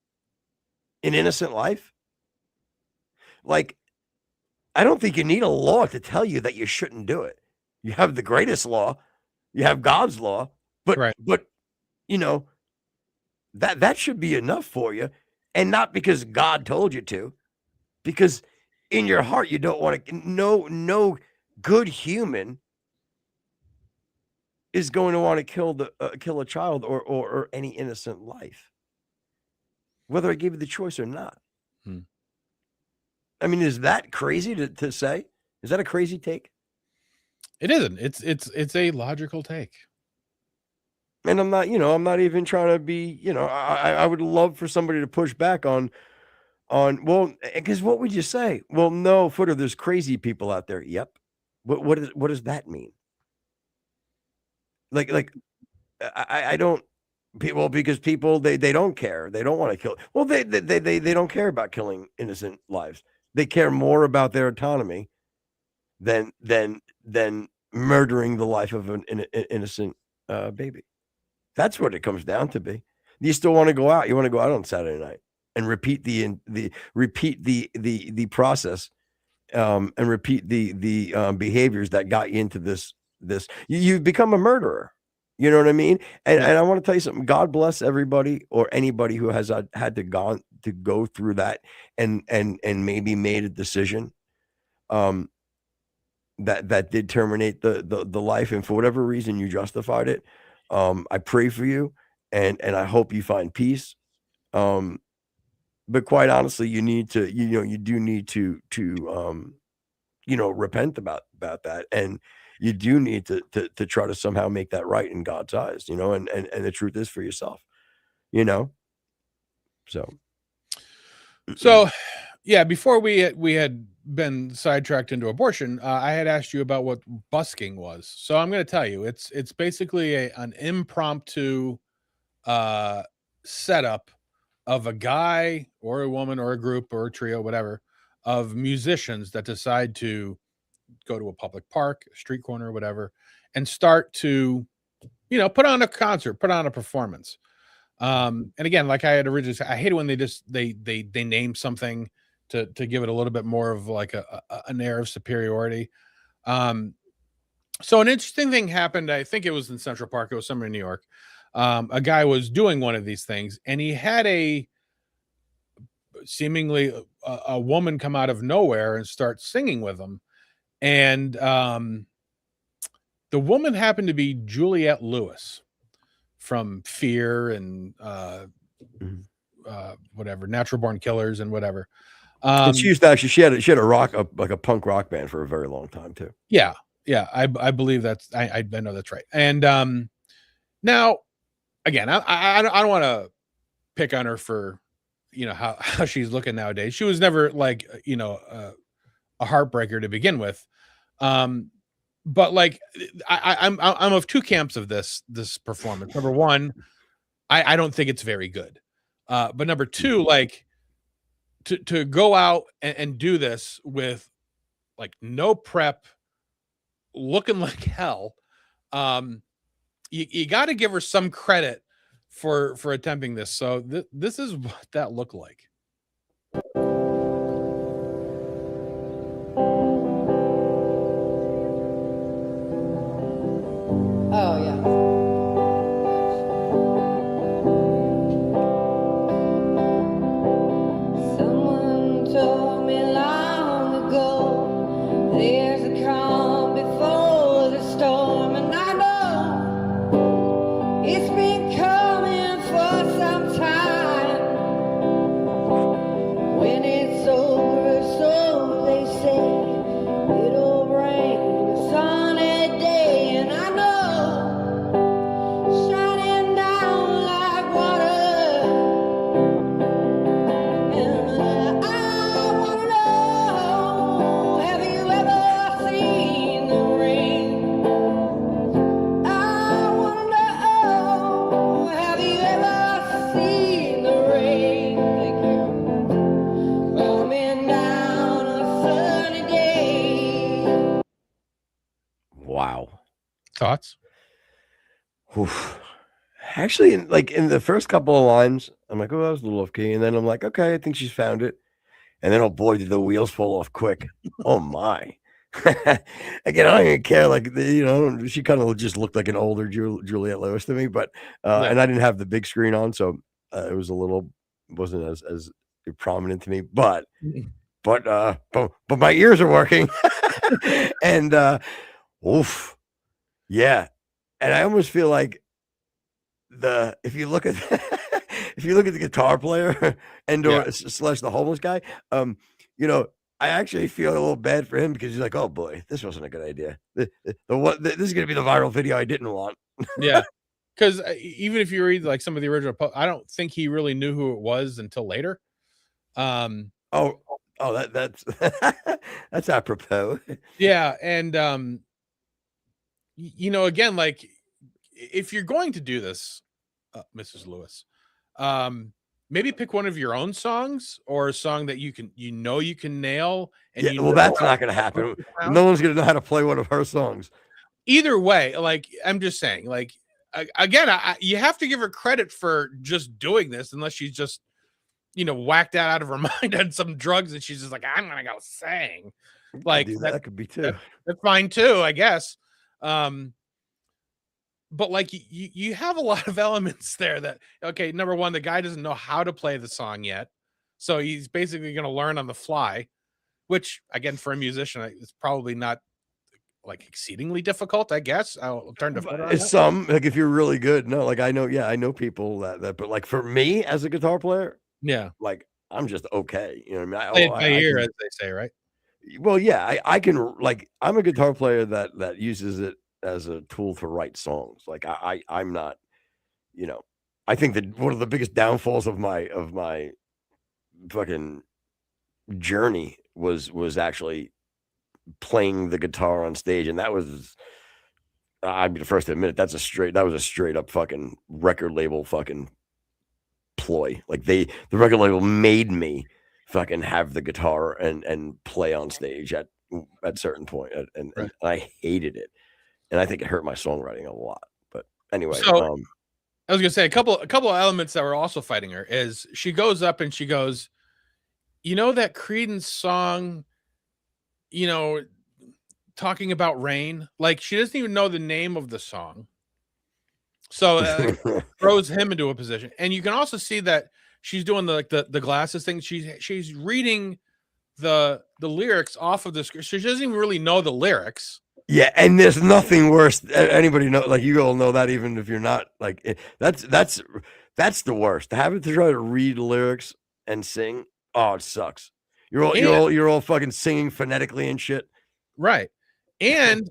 an innocent life. Like, I don't think you need a law to tell you that you shouldn't do it. You have the greatest law, you have God's law, but Right. but you know that should be enough for you, and not because God told you to, because in your heart you don't want to. No good human is going to want to kill a child or any innocent life, whether I gave you the choice or not. I mean, is that crazy to say? Is that a crazy take? It isn't. It's a logical take. And I'm not even trying to be, I would love for somebody to push back on, well, because what would you say? Well, no, Footer, there's crazy people out there. Yep. What does that mean? Like, I don't, people, because people, they don't care. They don't want to kill. Well, they don't care about killing innocent lives. They care more about their autonomy than murdering the life of an innocent baby. That's what it comes down to be. You still want to go out. You want to go out on Saturday night and repeat the process, and repeat the behaviors that got you into this. You've become a murderer. You know what I mean? And I want to tell you something. God bless everybody or anybody who has had to go through that and maybe made a decision that did terminate the life, and for whatever reason you justified it. I pray for you, and I hope you find peace. But quite honestly, you need to, you do need to repent about that, and you do need to try to somehow make that right in God's eyes, and the truth is for yourself, So, yeah, before we had been sidetracked into abortion, I had asked you about what busking was. So I'm going to tell you, it's basically an impromptu setup of a guy or a woman or a group or a trio, whatever, of musicians that decide to go to a public park, a street corner, whatever, and start to, put on a concert, put on a performance. And again, like I had originally said, I hate it when they name something to give it a little bit more of like an air of superiority. So an interesting thing happened. I think it was in Central Park. It was somewhere in New York. A guy was doing one of these things, and he had seemingly a woman come out of nowhere and start singing with him. And the woman happened to be Juliette Lewis from Fear and whatever, Natural Born Killers and whatever. And she used to actually, she had a rock, like a punk rock band for a very long time too. Yeah. I believe that's, I know that's right. And now, again, I don't want to pick on her for, how she's looking nowadays. She was never like, a heartbreaker to begin with. But like, I'm of two camps of this performance. Number one, I don't think it's very good. But number two, like to go out and do this with like no prep, looking like hell. You got to give her some credit for attempting this. So this is what that looked like. Oh, yeah. Someone told me long ago there's a calm before the storm, and I know it's been coming for some time. When it's over, so they say, it'll rain a sunny day, and I know shining down like water. And I wanna know, have you ever seen the rain? I wanna know, have you ever seen the rain? Thank you. Coming down a sunny day. Wow. Thoughts? Oof. Actually, in the first couple of lines, I'm like, oh, that was a little off key. And then I'm like, okay, I think she's found it. And then, oh boy, did the wheels fall off quick. Oh my. Again, I don't even care. Like, she kind of just looked like an older Juliette Lewis to me, but and I didn't have the big screen on, so it was wasn't as prominent to me. But my ears are working, and oof, yeah. And I almost feel like if you look at the guitar player and slash the homeless guy, I actually feel a little bad for him because he's like, oh boy, this wasn't a good idea. This is going to be the viral video I didn't want. Yeah. Because even if you read like some of the original, I don't think he really knew who it was until later. That's that's apropos. Yeah. And, again, like if you're going to do this, Mrs. Lewis, maybe pick one of your own songs or a song that you can nail. And that's not going to happen. No one's going to know how to play one of her songs. Either way, like I'm just saying, like again, you have to give her credit for just doing this, unless she's just whacked out of her mind on some drugs and she's just like, I'm gonna go sing. Like that could be too. That's fine too, I guess. But like you have a lot of elements there that, okay, number one, the guy doesn't know how to play the song yet, so he's basically going to learn on the fly, which again, for a musician, it's probably not like exceedingly difficult, I guess. I'll turn to some, like if you're really good. No, like I know people that but like for me as a guitar player, like I'm just okay. You know what I mean? Play it by ear, as they say, right? Well, yeah, I can, like, I'm a guitar player that uses it as a tool to write songs. Like I'm not, I think that one of the biggest downfalls of my fucking journey was actually playing the guitar on stage, and that was, I'd be the first to admit it, that was a straight up fucking record label fucking ploy. Like the record label made me fucking have the guitar and play on stage at certain point, and I hated it. And I think it hurt my songwriting a lot. But anyway, so I was gonna say a couple of elements that were also fighting her is she goes up and she goes, that Creedence song, talking about rain. Like she doesn't even know the name of the song, so throws him into a position. And you can also see that she's doing the glasses thing. She's reading the lyrics off of the script. She doesn't even really know the lyrics. Yeah, and there's nothing worse. Anybody know? Like you all know that, even if you're not like that's the worst. Having to try to read lyrics and sing. Oh, it sucks. You're all fucking singing phonetically and shit. Right, and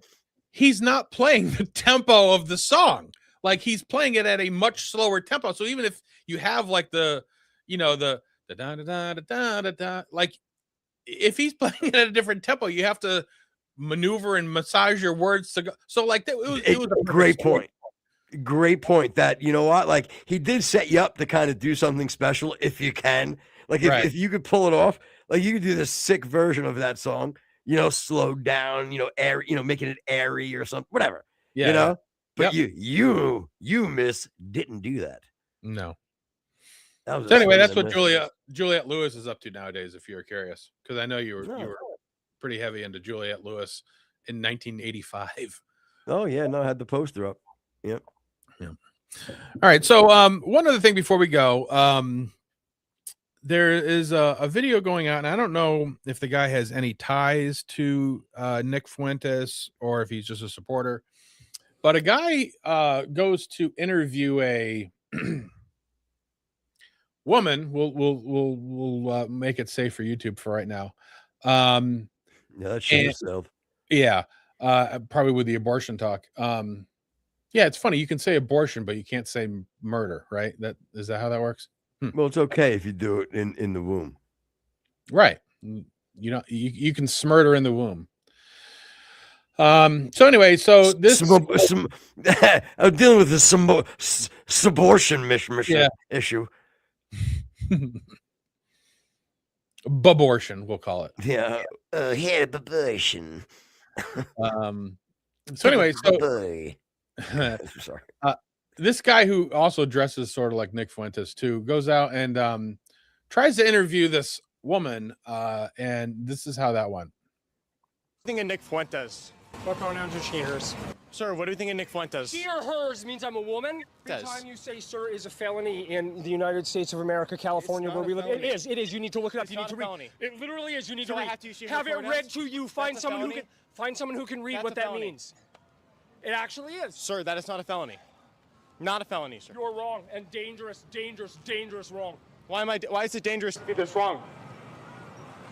he's not playing the tempo of the song. Like he's playing it at a much slower tempo. So even if you have like the da da da da da da, like if he's playing it at a different tempo, you have to maneuver and massage your words to go. So like it was a great point. Great point. That, you know what, like he did set you up to kind of do something special if you can. Like if you could pull it off, like you could do the sick version of that song, slowed down, airy, making it airy or something, whatever. Yeah. But you miss didn't do that. No. So anyway, that's what Juliette Lewis is up to nowadays, if you're curious, because I know you were pretty heavy into Juliette Lewis in 1985. Oh yeah, no, I had the poster up. Yep. Yeah. All right. So one other thing before we go, there is a video going out, and I don't know if the guy has any ties to Nick Fuentes or if he's just a supporter, but a guy goes to interview a woman. We'll make it safe for YouTube for right now. Yeah, that shit yourself. Yeah, probably with the abortion talk. Yeah, it's funny. You can say abortion, but you can't say murder, right? Is that how that works? Well, it's okay if you do it in the womb, right? You can smurder in the womb. So anyway, so this I'm dealing with this abortion issue. Abortion, we'll call it. Yeah, head abortion. So anyway, sorry. This guy who also dresses sort of like Nick Fuentes too goes out and tries to interview this woman, and this is how that went. I think of Nick Fuentes. What pronouns are she, hers? Sir, what do you think of Nick Fuentes? She or hers means I'm a woman. Every time you say sir is a felony in the United States of America, California, where we live. It is. You need to look it up. You need to read. It literally is. You need to read. Have it read to you. Find someone who can read what that means. It actually is. Sir, that is not a felony. Not a felony, sir. You're wrong and dangerous wrong. Why is it dangerous? It's wrong.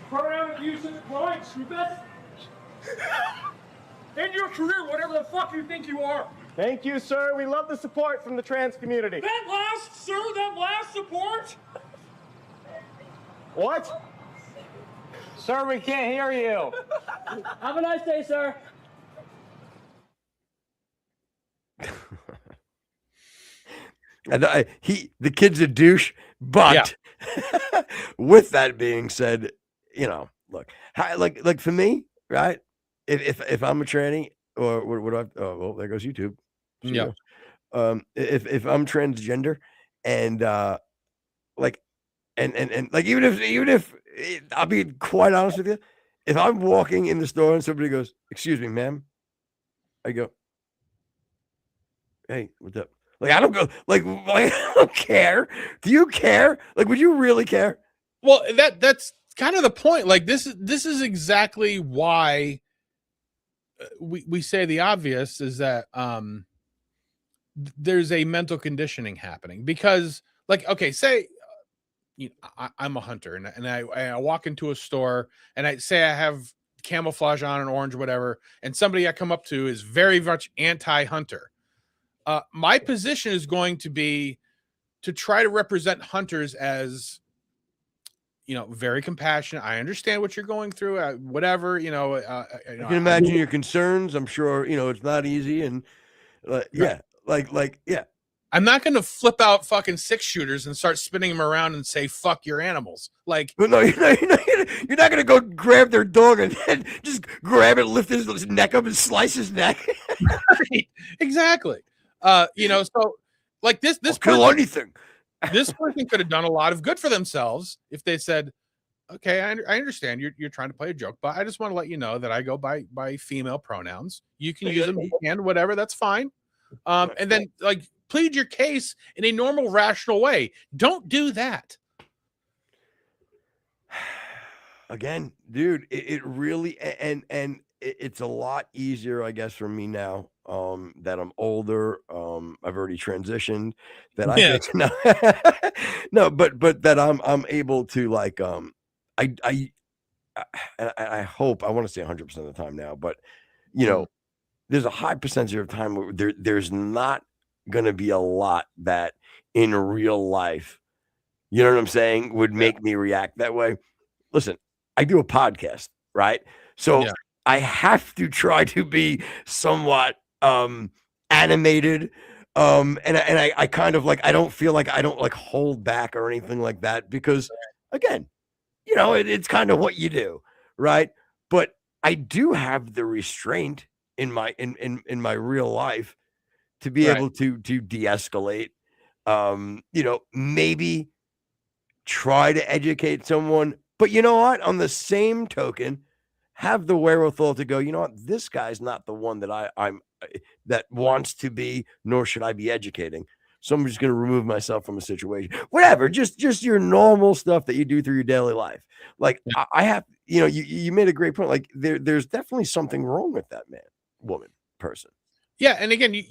Pronoun abuse is crime, stupid. In your career, whatever the fuck you think you are. Thank you, sir. We love the support from the trans community. That last support? What? Sir, we can't hear you. Have a nice day, sir. And the kid's a douche, but with that being said, look, like for me, right? If I'm a tranny, or what do I? Oh, well, there goes YouTube. Yeah. If I'm transgender, and like even if I'll be quite honest with you, if I'm walking in the store and somebody goes, "Excuse me, ma'am," I go, "Hey, what's up?" Like, I don't go, like I don't care. Do you care? Like, would you really care? Well, that's kind of the point. Like, this is exactly why we say the obvious is that there's a mental conditioning happening, because, like, okay, say I'm a hunter and I walk into a store and I say I have camouflage on, an orange, whatever, and somebody I come up to is very much anti-hunter. My position is going to be to try to represent hunters as, very compassionate. I understand what you're going through, whatever, I can imagine your concerns. I'm sure, it's not easy. And yeah. I'm not going to flip out fucking 6-shooters and start spinning them around and say, fuck your animals. Like, but no, you're not going to go grab their dog and then just grab it, lift his neck up and slice his neck. Right. Exactly. So like this kill anything. This person could have done a lot of good for themselves if they said, okay, I understand you're trying to play a joke, but I just want to let you know that I go by female pronouns. You can use them and whatever, that's fine. And then, like, plead your case in a normal, rational way. Don't do that. Again, dude, it really, and it's a lot easier, I guess, for me now that I'm older. I've already transitioned. That I think, no, but that I'm able to, like, I hope, I want to say 100% of the time now, but there's a high percentage of time where there's not going to be a lot that in real life, you know what I'm saying, would make me react that way. Listen, I do a podcast, right? So I have to try to be somewhat animated. And I kind of, like, I don't feel like I don't, like, hold back or anything like that, because again, it's kind of what you do, right? But I do have the restraint in my in my real life to be able to de-escalate, maybe try to educate someone, but you know what? On the same token, have the wherewithal to go, you know what? This guy's not the one that I'm that wants to be, nor should I be educating. So I'm just going to remove myself from a situation, whatever, just your normal stuff that you do through your daily life. Like, I have, you made a great point. Like, there's definitely something wrong with that man, woman, person. Yeah. And again, you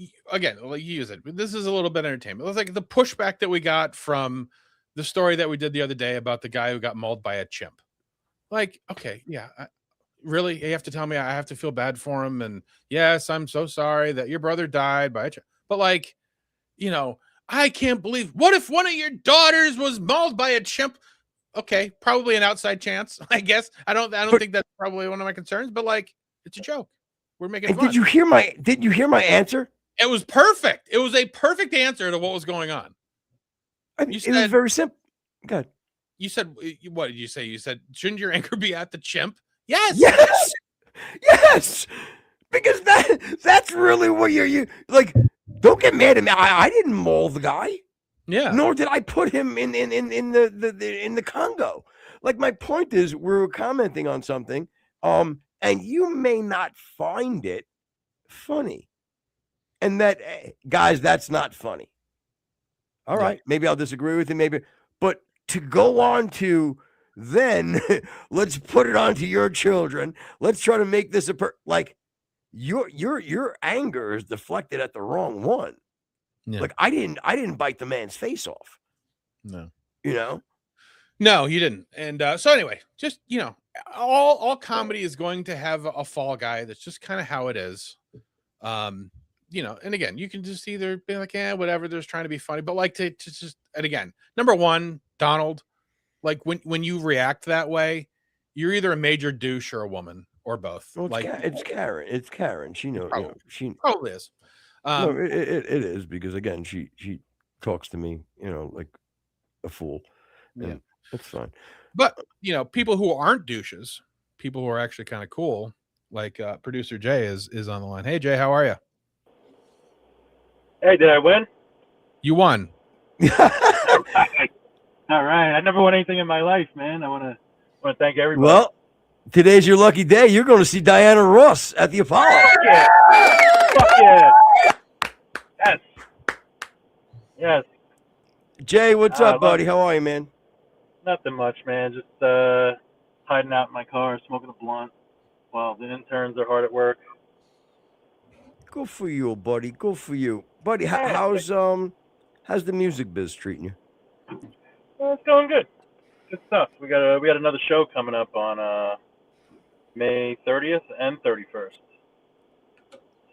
use it. This is a little bit of entertainment. It was like the pushback that we got from the story that we did the other day about the guy who got mauled by a chimp. Like, okay, yeah, really? You have to tell me I have to feel bad for him? And yes, I'm so sorry that your brother died by a chimp. But, like, I can't believe, what if one of your daughters was mauled by a chimp? Okay, probably an outside chance, I guess. I don't think that's probably one of my concerns, but, like, it's a joke. We're making fun. Did you hear my answer? It was perfect. It was a perfect answer to what was going on. It was very simple. Good. You said, what did you say? You said, shouldn't your anger be at the chimp? Yes. Yes. Because that's really what you like. Don't get mad at me. I didn't maul the guy. Yeah. Nor did I put him in the Congo. like my point is, we were commenting on something, and you may not find it funny, and that guys, that's not funny. All right, maybe I'll disagree with you, maybe, but to go on to then let's put it on to your children. Let's try to make this like your anger is deflected at the wrong one. Yeah. Like I didn't bite the man's face off. No. You know? No, you didn't. And so anyway, just all comedy is going to have a fall guy. That's just kind of how it is. And again, you can just either be like, yeah, whatever, they're just trying to be funny, but like to just, and again, number one, Donald, like when you react that way, you're either a major douche or a woman or both. Well, like it's Karen. It's Karen. She knows. She probably is. No, it is because again, she talks to me, like a fool. And yeah, that's fine. But people who aren't douches, people who are actually kind of cool, like producer Jay is on the line. Hey Jay, how are you? Hey, did I win? You won. All right. I never won anything in my life, man. I want to thank everybody. Well, today's your lucky day. You're going to see Diana Ross at the Apollo. Fuck yeah. Fuck yeah. Yes. Yes. Jay, what's up, buddy? How are you, man? Nothing much, man. Just hiding out in my car, smoking a blunt while the interns are hard at work. Good for you, buddy. Good for you, buddy. How's the music biz treating you? Well, it's going good. Good stuff. We got another show coming up on May 30th and 31st.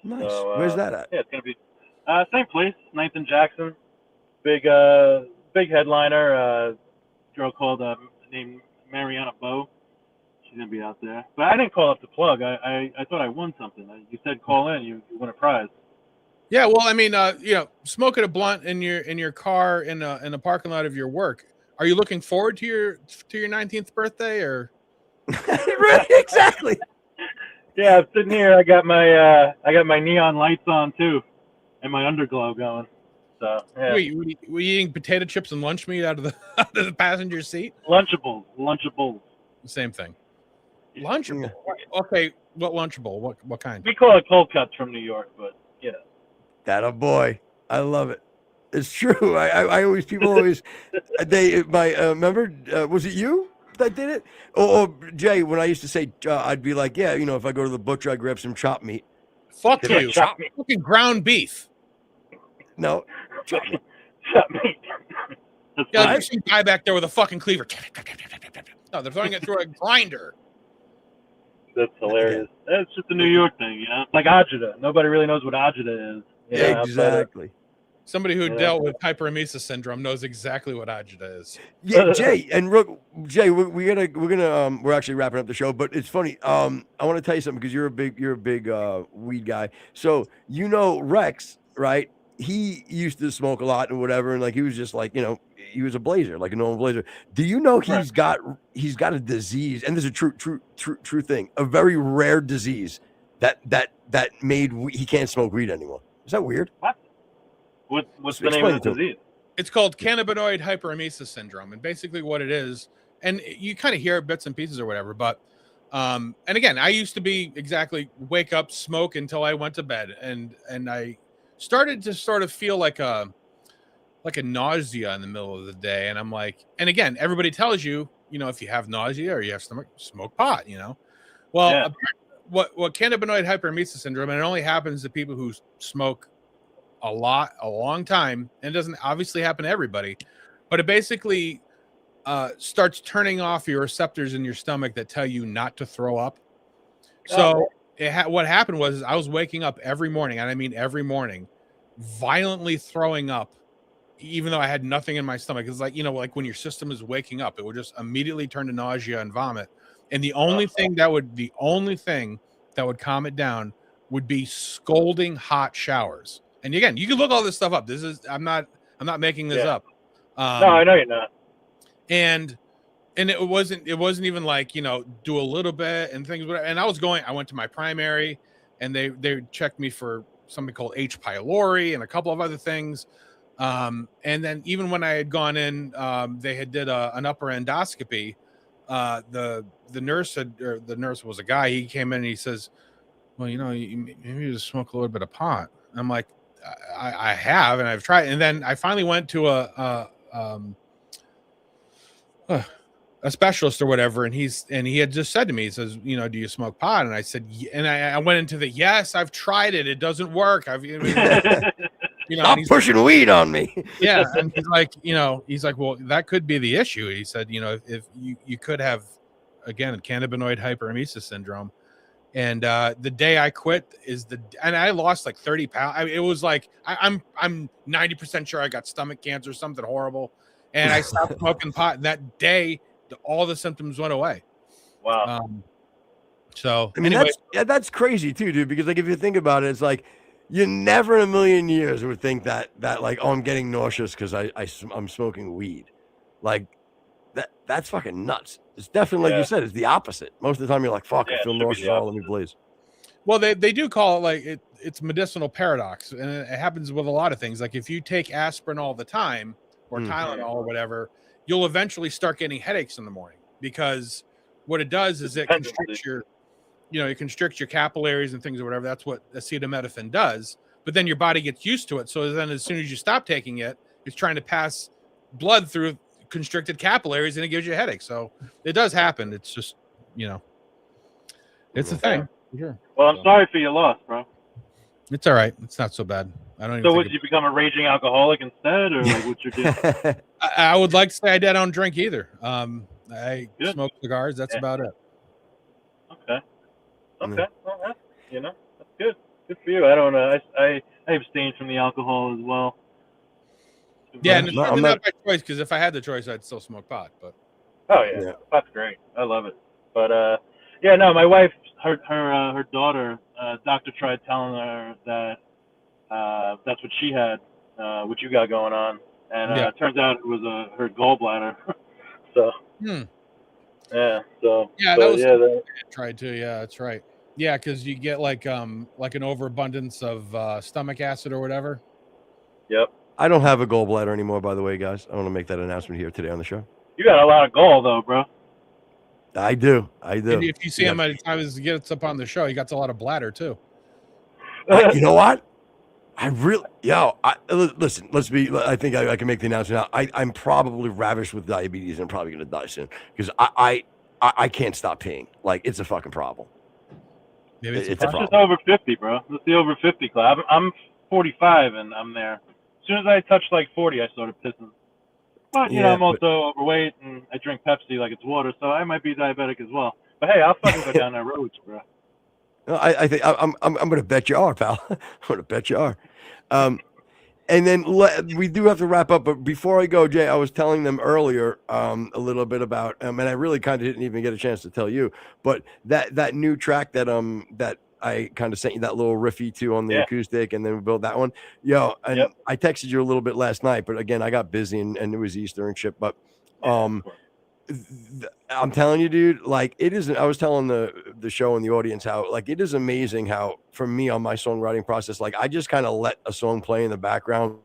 Nice. So, Where's that at? Yeah, it's gonna be same place, 9th and Jackson. Big headliner. Girl called named Mariana Bowe. She's gonna be out there. But I didn't call up to plug. I thought I won something. You said call in. You won a prize. Yeah, well, I mean, smoking a blunt in your car in a parking lot of your work. Are you looking forward to your 19th birthday or? Right, exactly. Yeah, I'm sitting here. I got my neon lights on too, and my underglow going. So yeah. Wait, were you eating potato chips and lunch meat out of the passenger seat? Lunchables. Same thing. Lunchable. Okay, what Lunchable? What kind? We call it cold cuts from New York, but yeah. That a boy. I love it. It's true. I always remember, was it you that did it? Or Jay, when I used to say, I'd be like, yeah, if I go to the butcher, I grab some chopped meat. Fuck you. Fucking ground beef. No. Chopped meat. Chopped meat. Yeah, there's some guy back there with a fucking cleaver. No, they're throwing it through a grinder. That's hilarious. It's just a New York thing, It's like agita. Nobody really knows what agita is. Exactly. Somebody who dealt with hyperemesis syndrome knows exactly what agita is. Yeah, Jay, and Jay, we're actually wrapping up the show, but it's funny. I want to tell you something because you're a big weed guy. So Rex, right? He used to smoke a lot and whatever, and like he was just like he was a blazer, like a normal blazer. Do you know he's got a disease, and this is a true thing, a very rare disease that made he can't smoke weed anymore. Is that weird? What? What's the name of the disease? It's called cannabinoid hyperemesis syndrome, and basically what it is, and you kind of hear bits and pieces or whatever, but and again, I used to be exactly wake up, smoke until I went to bed, and I started to sort of feel like a nausea in the middle of the day, and I'm like, and again, everybody tells you, if you have nausea or you have stomach, smoke pot, Well, yeah. What cannabinoid hyperemesis syndrome, and it only happens to people who smoke a long time, and it doesn't obviously happen to everybody, but it basically starts turning off your receptors in your stomach that tell you not to throw up. So what happened was I was waking up every morning, and I mean every morning, violently throwing up, even though I had nothing in my stomach. It's like, like when your system is waking up, it would just immediately turn to nausea and vomit. And the only thing that would calm it down would be scalding hot showers. And again, you can look all this stuff up. I'm not making this up. No, I know you're not. And it wasn't even like, do a little bit and things. And I went to my primary, and they checked me for something called H. pylori and a couple of other things. And then even when I had gone in, they had did an upper endoscopy. the nurse said, or the nurse was a guy. He came in and he says, "Well, maybe you just smoke a little bit of pot." I'm like, I have, and I've tried. And then I finally went to a specialist or whatever, and he had just said to me, he says, "Do you smoke pot?" And I said, and I went into the, yes, I've tried it. It doesn't work. Stop pushing weed on me. Yeah, and he's like, well, that could be the issue. He said, if you could have, again, cannabinoid hyperemesis syndrome. And the day I quit and I lost like 30 pounds. It was like I'm 90% sure I got stomach cancer, something horrible, and I stopped smoking pot. And that day, all the symptoms went away. Wow. So I mean, anyway, that's crazy too, dude. Because like if you think about it, it's like you never in a million years would think that like, oh, I'm getting nauseous because I'm smoking weed. Like that's fucking nuts. It's definitely, like you said, it's the opposite. Most of the time you're like, fuck, I feel nauseous. Oh, let me blaze. Well, they do call it like it's medicinal paradox, and it happens with a lot of things. Like if you take aspirin all the time or Tylenol or whatever, you'll eventually start getting headaches in the morning, because what it does is it constricts it constricts your capillaries and things or whatever. That's what acetaminophen does. But then your body gets used to it. So then as soon as you stop taking it, it's trying to pass blood through constricted capillaries, and it gives you a headache. So it does happen. It's just, it's a thing. Sure. Well, I'm sorry for your loss, bro. It's all right. It's not so bad. I don't even. So would you become a raging alcoholic instead, or like what's your deal? I would like to say I don't drink either. I smoke cigars. That's about it. Okay. Well, that's good. Good for you. I don't know. I abstain from the alcohol as well. Yeah, and it's probably not my choice, because if I had the choice, I'd still smoke pot. But pot's great. I love it. But my wife, her daughter, doctor tried telling her that that's what she had, what you got going on, and it turns out it was her gallbladder. So that was tried to. Yeah, that's right. Yeah, because you get like an overabundance of stomach acid or whatever. Yep. I don't have a gallbladder anymore, by the way, guys. I want to make that announcement here today on the show. You got a lot of gall, though, bro. I do. And if you see him at the time he gets up on the show, he got a lot of bladder too. You know what? Listen. I think I can make the announcement now. I'm probably ravished with diabetes, and I'm probably going to die soon, because I can't stop peeing. Like, it's a fucking problem. Maybe it's a problem. Just over 50, bro. It's the over 50 club. I'm 45 and I'm there. As soon as I touched like 40, I started pissing. But I'm also overweight, and I drink Pepsi like it's water, so I might be diabetic as well. But hey, I'll fucking go down that road, bro. No, I think I'm going to bet you are, pal. I'm going to bet you are. And then we do have to wrap up. But before I go, Jay, I was telling them earlier a little bit about, and I really kind of didn't even get a chance to tell you, but that new track that I kind of sent you that little riffy to on the acoustic, and then we built that one. I texted you a little bit last night, but again, I got busy and it was Easter and shit. But I'm telling you, dude, like it is. I was telling the show and the audience how like it is amazing how for me on my songwriting process, like I just kind of let a song play in the background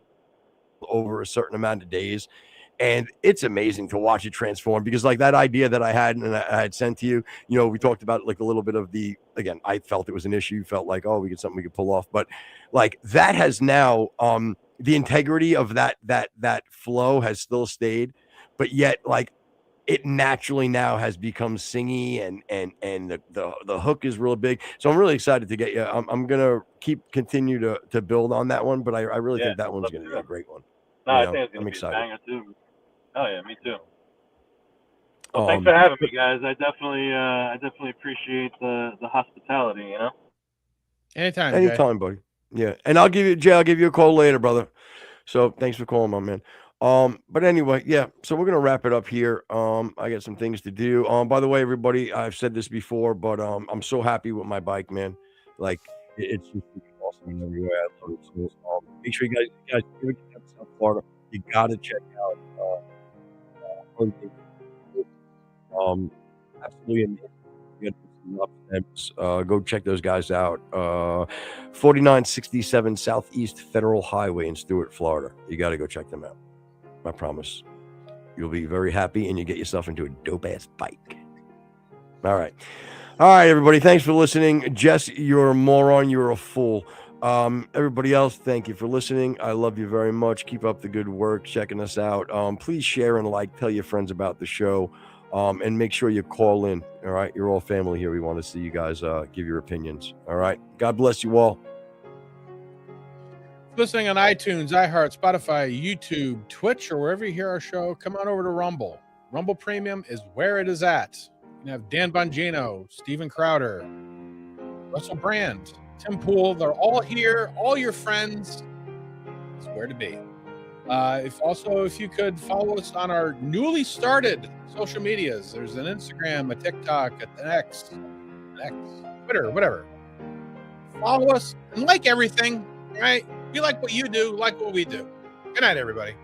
over a certain amount of days. And it's amazing to watch it transform, because like that idea that I had and I had sent to you, we talked about like a little bit of again, I felt it was an issue, felt like, oh, we get something we could pull off. But like that has now, the integrity of that flow has still stayed, but yet like it naturally now has become singy and the hook is real big. So I'm really excited to get you. I'm going to continue to build on that one, but I really think that one's going to be a great one. No, I think it's going to be a banger too. Oh yeah, me too. Well, thanks for having me, guys. I definitely appreciate the hospitality. Anytime, buddy. Yeah, and I'll give you a call later, brother. So thanks for calling, my man. But anyway, yeah. So we're gonna wrap it up here. I got some things to do. By the way, everybody, I've said this before, but I'm so happy with my bike, man. Like it's just awesome in every way. I love it. So make sure you guys give it to South Florida. You gotta check out. Absolutely amazing. Go check those guys out. 4967 Southeast Federal Highway in Stuart, Florida. You got to go check them out. I promise. You'll be very happy, and you get yourself into a dope-ass bike. All right. All right, everybody. Thanks for listening. Jess, you're a moron. You're a fool. Everybody else, thank you for listening. I love you very much. Keep up the good work, checking us out. Please share and tell your friends about the show, and make sure you call in. All right, you're all family here. We want to see you guys give your opinions. All right, God bless you all. Listening on iTunes, iHeart, Spotify, YouTube, Twitch, or wherever you hear our show, come on over to Rumble. Rumble Premium is where it is at. You can have Dan Bongino, Steven Crowder, Russell Brand, Tim Pool. They're all here. All your friends. It's where to be. If you could follow us on our newly started social medias. There's an Instagram, a TikTok, an X, Twitter, whatever. Follow us and like everything, right? We like what you do, like what we do. Good night, everybody.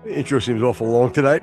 Intro seems awful long tonight.